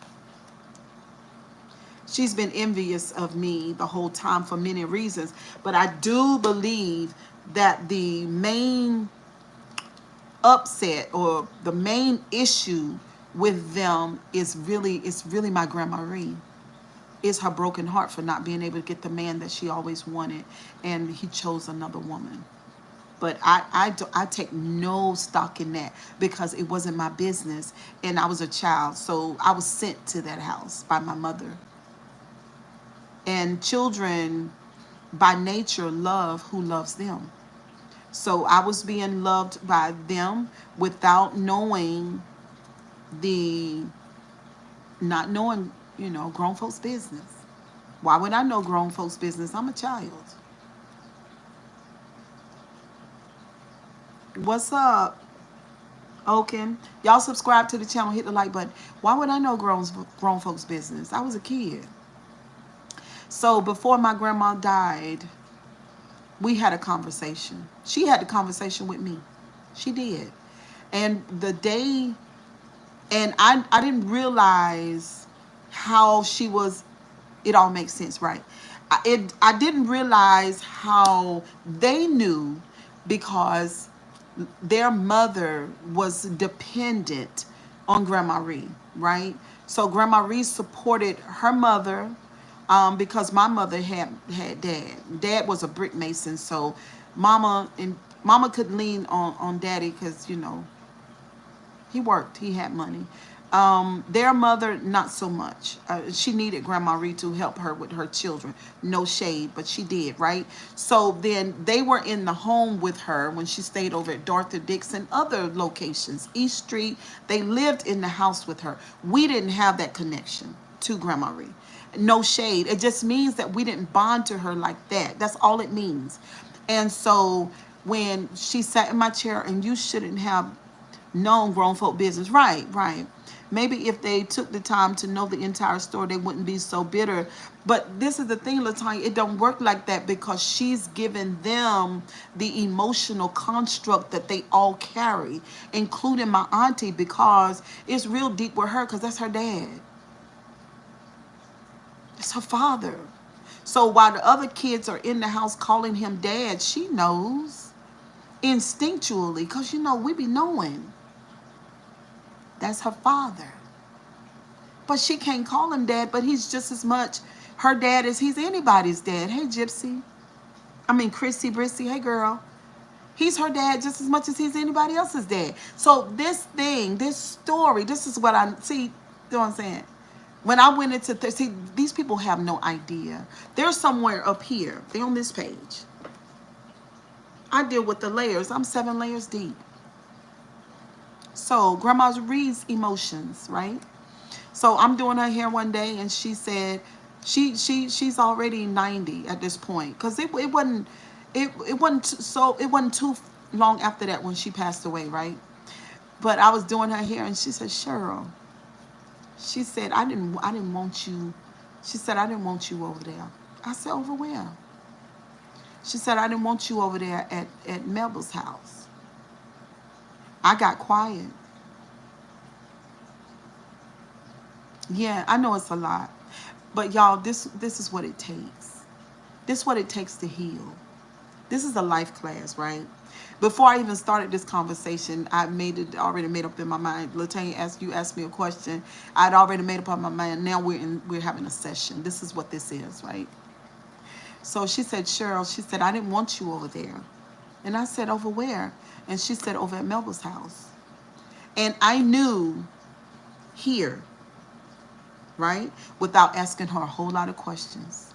She's been envious of me the whole time for many reasons. But I do believe that the main upset or the main issue with them is really my grandma Ree. Is her broken heart for not being able to get the man that she always wanted, and he chose another woman. But I take no stock in that because it wasn't my business, and I was a child, so I was sent to that house by my mother. And children by nature love who loves them. So I was being loved by them without knowing not knowing, grown folks' business. Why would I know grown folks' business? I'm a child. What's up, Oaken? Y'all subscribe to the channel, hit the like button. Why would I know grown folks' business? I was a kid. So before my grandma died, we had a conversation. She had the conversation with me. She did. And the day, and I didn't realize how she was, it all makes sense, right? I didn't realize how they knew because their mother was dependent on Grandma Ree, right? So Grandma Ree supported her mother because my mother had dad. Dad was a brick mason, so mama could lean on daddy because, he worked, he had money. Their mother, not so much. She needed Grandma Ree to help her with her children. No shade, but she did, right? So then they were in the home with her when she stayed over at Dorothy Dixon, other locations, East Street. They lived in the house with her. We didn't have that connection to Grandma Ree. No shade. It just means that we didn't bond to her like that. That's all it means. And so when she sat in my chair, and you shouldn't have known grown folk business. Right, right. Maybe if they took the time to know the entire story, they wouldn't be so bitter. But this is the thing, Latanya, it don't work like that, because she's given them the emotional construct that they all carry, including my auntie, because it's real deep with her, because that's her dad. It's her father. So while the other kids are in the house calling him dad, she knows instinctually, because we be knowing that's her father. But she can't call him dad, but he's just as much her dad as he's anybody's dad. Hey, Gypsy. I mean, Chrissy, Brissy. Hey, girl. He's her dad just as much as he's anybody else's dad. So this thing, this story, this is what I see. You know what I'm saying? When I went into, see, these people have no idea. They're somewhere up here. They're on this page. I deal with the layers. I'm 7 layers deep. So Grandma reads emotions, right? So I'm doing her hair one day, and she said she's already 90 at this point, because it wasn't too long after that when she passed away, right? But I was doing her hair, and she said, Cheryl, she said, I didn't want you. She said, I didn't want you over there. I said, over where? She said, I didn't want you over there at Melba's house. I got quiet. Yeah, I know it's a lot. But y'all, this is what it takes. This is what it takes to heal. This is a life class, right? Before I even started this conversation, I already made up in my mind. Latanya asked me a question. I'd already made up in my mind. Now we're having a session. This is what this is, right? So she said, Cheryl, she said, I didn't want you over there. And I said, over where? And she said, over at Melba's house. And I knew here, right? Without asking her a whole lot of questions.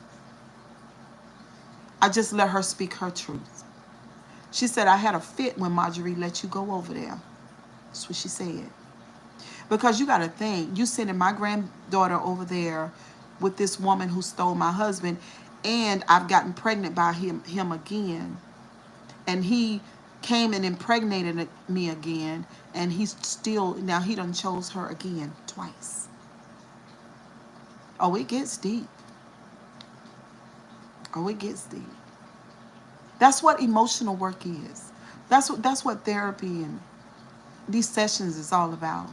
I just let her speak her truth. She said, I had a fit when Marjorie let you go over there. That's what she said. Because you got to think, you sending my granddaughter over there with this woman who stole my husband, and I've gotten pregnant by him again. And he came and impregnated me again, and now he done chose her again twice. Oh, it gets deep. Oh, it gets deep. That's what emotional work is. That's what therapy and these sessions is all about.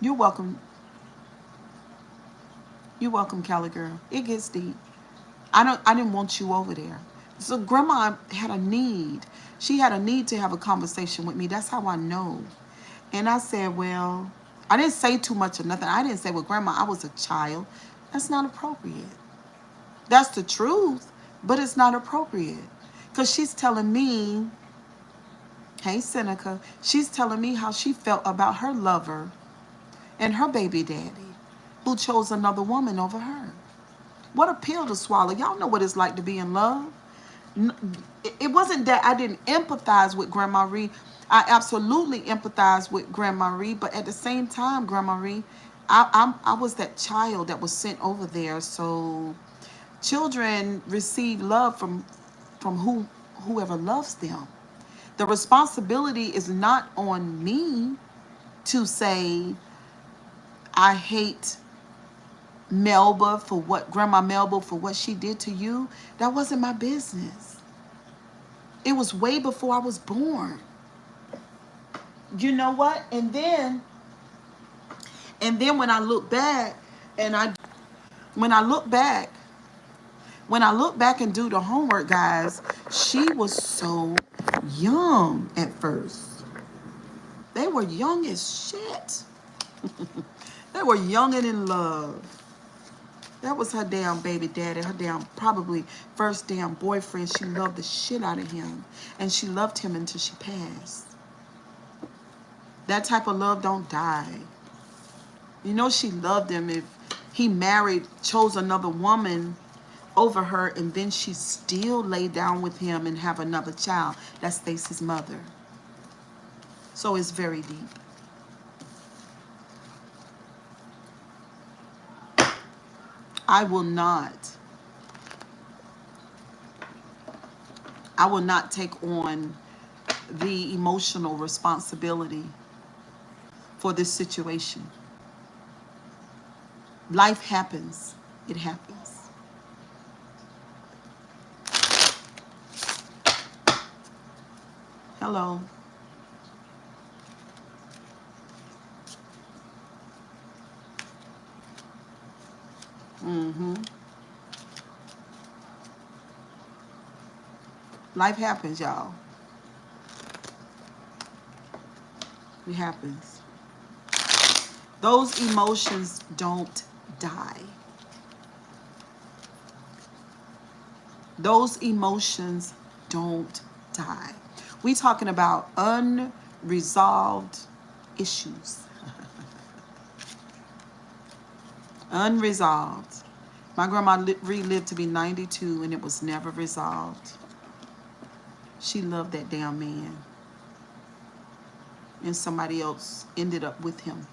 You're welcome. You're welcome, Cali girl. It gets deep. I didn't want you over there. So Grandma had a need. She had a need to have a conversation with me. That's how I know. And I said, well, I didn't say too much or nothing. I didn't say, well, Grandma, I was a child. That's not appropriate. That's the truth, but it's not appropriate. Because she's telling me, hey, Seneca, she's telling me how she felt about her lover and her baby daddy, who chose another woman over her. What a pill to swallow. Y'all know what it's like to be in love. It wasn't that I didn't empathize with Grandma Ree. I absolutely empathize with Grandma Ree, but at the same time, Grandma Ree, I was that child that was sent over there. So children receive love from whoever loves them. The responsibility is not on me to say I hate Melba for what Grandma Melba for what she did to you. That wasn't my business. It was way before I was born. You know what? And then when I look back when I look back and do the homework, guys, she was so young at first. They were young as shit. They were young and in love. That was her damn baby daddy, her damn probably first damn boyfriend. She loved the shit out of him. And she loved him until she passed. That type of love don't die. You know she loved him if he chose another woman over her, and then she still lay down with him and have another child. That's Stacy's mother. So it's very deep. I will not. I will not take on the emotional responsibility for this situation. Life happens. It happens. Hello. Mm-hmm. Life happens, y'all. It happens. Those emotions don't die. Those emotions don't die. We talking about unresolved issues. Unresolved. My grandma relived to be 92 and it was never resolved. She loved that damn man. And somebody else ended up with him.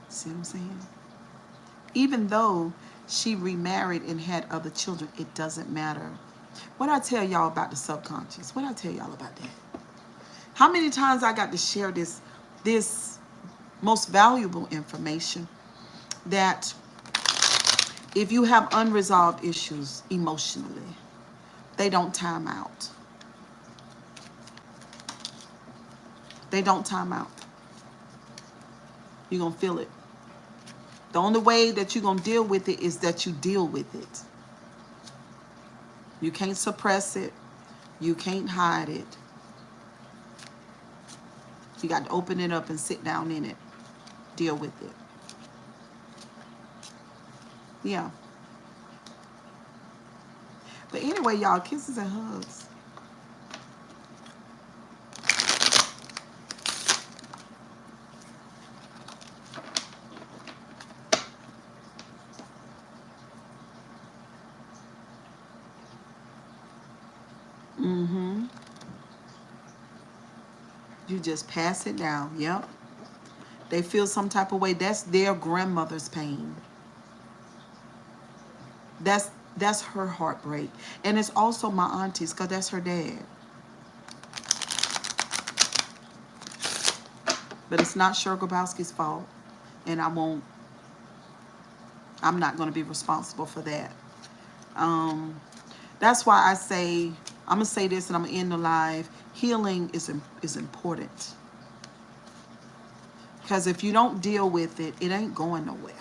See what I'm saying? Even though she remarried and had other children, it doesn't matter. What I tell y'all about the subconscious? What I tell y'all about that? How many times I got to share this most valuable information that if you have unresolved issues emotionally, they don't time out. They don't time out. You're going to feel it. The only way that you're going to deal with it is that you deal with it. You can't suppress it. You can't hide it. You got to open it up and sit down in it. Deal with it. Yeah. But anyway, y'all, kisses and hugs. Mm-hmm. You just pass it down. Yep. They feel some type of way. That's their grandmother's pain. That's her heartbreak. And it's also my auntie's because that's her dad. But it's not Shergobowski's fault. And I'm not going to be responsible for that. That's why I say, I'm going to say this and I'm going to end the live. Healing is important. Because if you don't deal with it, it ain't going nowhere.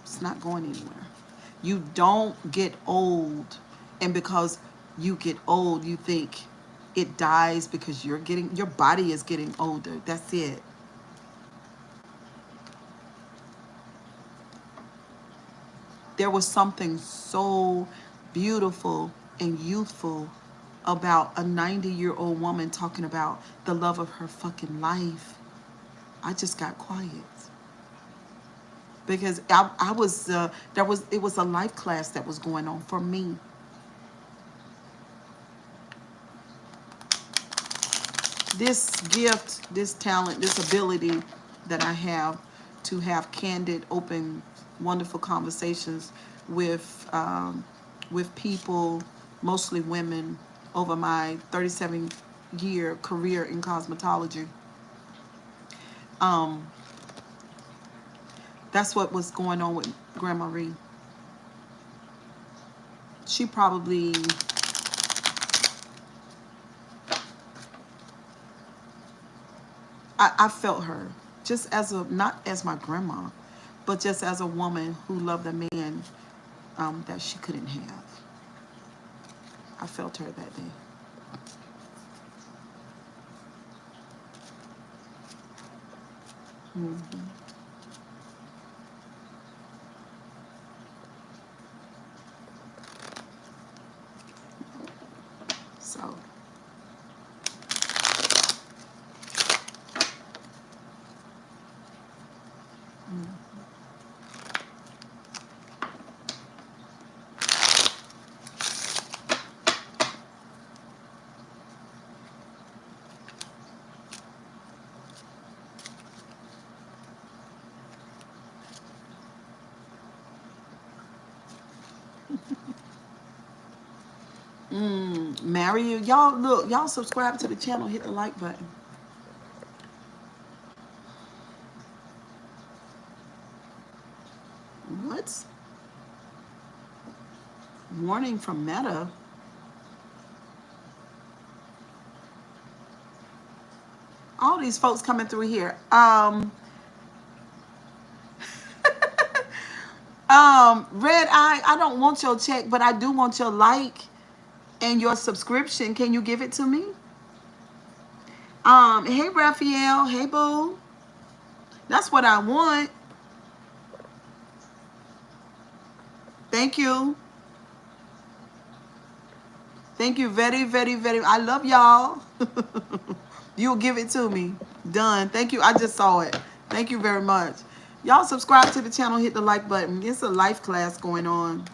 It's not going anywhere. You don't get old. And because you get old, you think it dies because your body is getting older. That's it. There was something so beautiful and youthful about a 90-year-old woman talking about the love of her fucking life. I just got quiet because I was it was a life class that was going on for me. This gift, this talent, this ability that I have to have candid, open, wonderful conversations with people, mostly women, over my 37-year career in cosmetology. That's what was going on with Grandma Ree. She probably, I felt her just as not as my grandma, but just as a woman who loved a man that she couldn't have. I felt her that day. Mm-hmm. So. Marry you. Y'all look, y'all subscribe to the channel, hit the like button. What? Warning from Meta. All these folks coming through here. Red Eye, I don't want your check, but I do want your like and your subscription. Can you give it to me? Hey Raphael, hey boo. That's what I want. Thank you. Thank you very, very, very. I love y'all. You'll give it to me. Done. Thank you. I just saw it. Thank you very much. Y'all subscribe to the channel, hit the like button. It's a life class going on.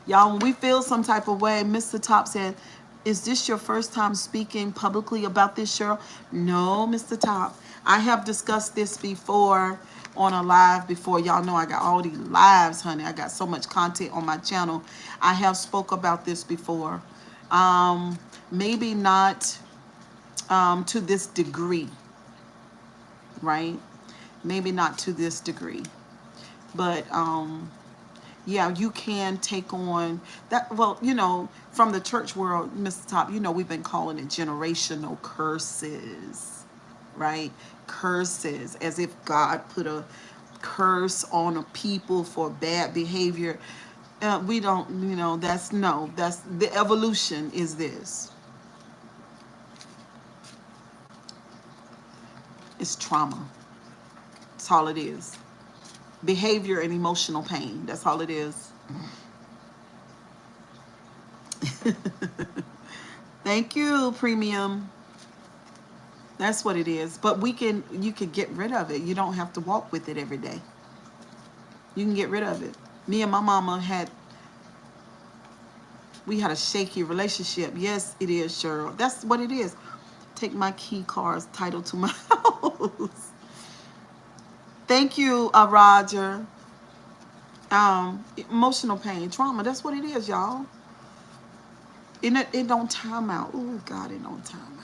Y'all, when we feel some type of way, Mr. Top said, is this your first time speaking publicly about this, Cheryl? No, Mr. Top. I have discussed this before on a live before. Y'all know I got all these lives, honey. I got so much content on my channel. I have spoke about this before. Maybe not to this degree, right? Maybe not to this degree. But yeah, you can take on that. Well, you know, from the church world, Mr. Top, you know, we've been calling it generational curses, right? Curses, as if God put a curse on a people for bad behavior. We don't, you know, that's the evolution is this. It's trauma. That's all it is. Behavior and emotional pain. That's all it is. Thank you, Premium. That's what it is. But you can get rid of it. You don't have to walk with it every day. You can get rid of it. Me and my mama we had a shaky relationship. Yes, it is, Cheryl. That's what it is. Take my key cards, title to my house. Thank you, Roger. Emotional pain, trauma. That's what it is, y'all. It don't time out. Oh God, it don't time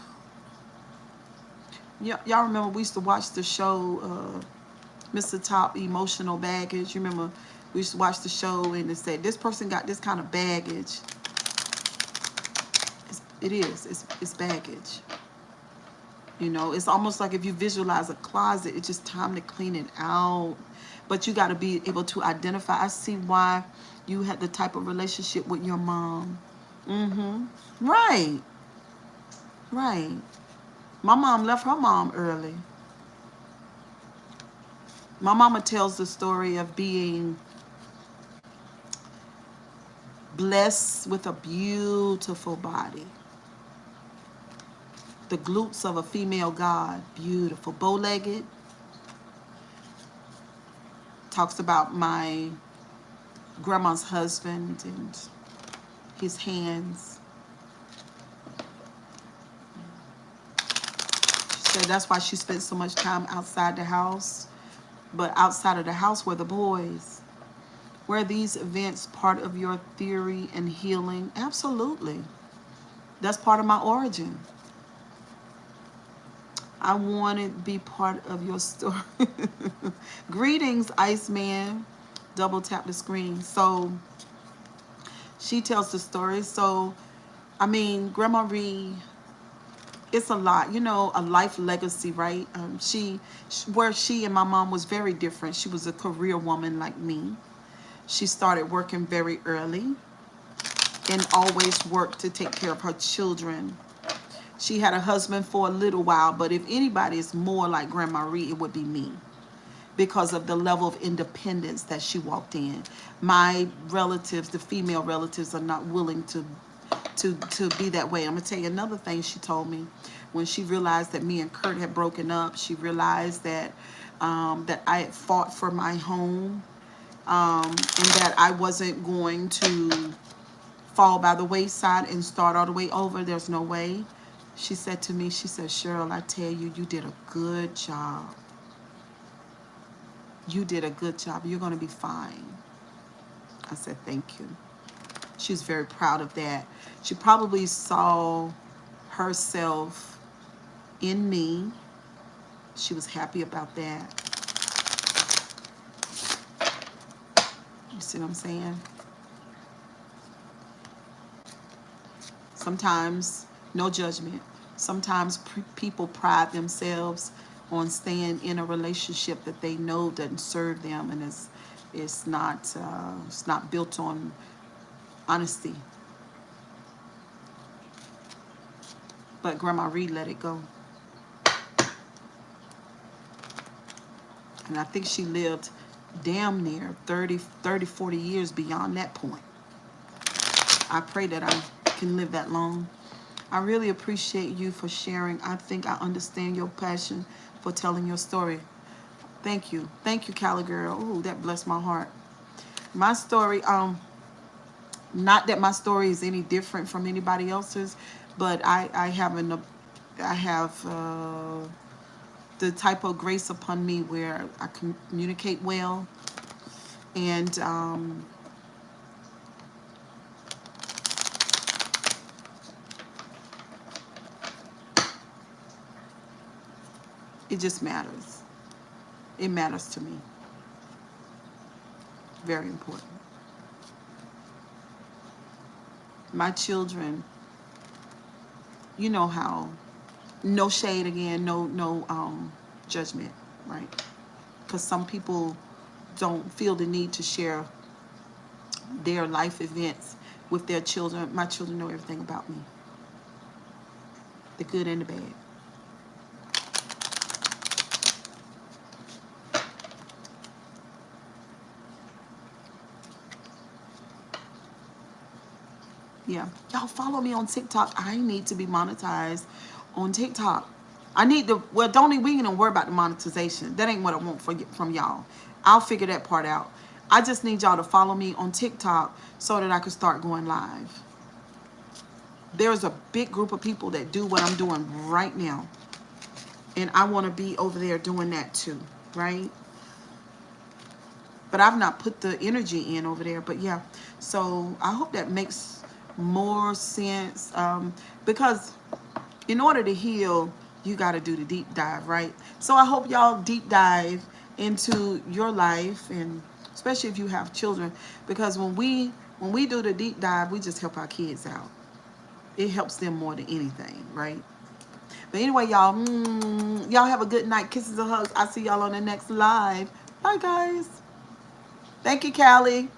out. Y'all remember we used to watch the show, Mr. Top, Emotional Baggage. You remember we used to watch the show and it said this person got this kind of baggage. It's baggage. You know, it's almost like if you visualize a closet, it's just time to clean it out. But you got to be able to identify. I see why you had the type of relationship with your mom. Right. Right. My mom left her mom early. My mama tells the story of being blessed with a beautiful body. The glutes of a female god, beautiful, bow-legged. Talks about my grandma's husband and his hands. She said that's why she spent so much time outside the house. But outside of the house were the boys. Were these events part of your theory and healing? Absolutely. That's part of my origin. I wanted to be part of your story. Greetings, Iceman. Double tap the screen. So she tells the story. So, I mean, Grandma Ree, it's a lot. You know, a life legacy, right? Where she and my mom was very different. She was a career woman like me. She started working very early and always worked to take care of her children. She had a husband for a little while, but if anybody is more like Grandma Ree, it would be me because of the level of independence that she walked in. My relatives, the female relatives, are not willing to be that way. I'm going to tell you another thing she told me. When she realized that me and Kurt had broken up, she realized that that I had fought for my home and that I wasn't going to fall by the wayside and start all the way over. There's no way. She said to me, she said, Cheryl, I tell you, you did a good job. You did a good job. You're going to be fine. I said, thank you. She was very proud of that. She probably saw herself in me. She was happy about that. You see what I'm saying? Sometimes, no judgment. Sometimes people pride themselves on staying in a relationship that they know doesn't serve them, and it's not built on honesty. But Grandma Reed let it go, and I think she lived damn near 40 years beyond that point. I pray that I can live that long. I really appreciate you for sharing. I think I understand your passion for telling your story. Thank you. Thank you, Cali girl. Ooh, that blessed my heart. My story, not that my story is any different from anybody else's, but I have the type of grace upon me where I communicate well, and it just matters. It matters to me. Very important. My children, you know how, no shade again, no judgment, right? Because some people don't feel the need to share their life events with their children. My children know everything about me, the good and the bad. Yeah, y'all follow me on TikTok. I need to be monetized on TikTok. I need to, well, don't even worry about the monetization. That ain't what I want from y'all. I'll figure that part out. I just need y'all to follow me on TikTok so that I can start going live. There's a big group of people that do what I'm doing right now, and I want to be over there doing that too, right? But I've not put the energy in over there. But yeah, so I hope that makes more sense, because in order to heal, you got to do the deep dive, right? So I hope y'all deep dive into your life, and especially if you have children, because when we do the deep dive, we just help our kids out. It helps them more than anything, right? But anyway, y'all, y'all have a good night. Kisses and hugs. I'll see y'all on the next live. Bye, guys. Thank you, Callie.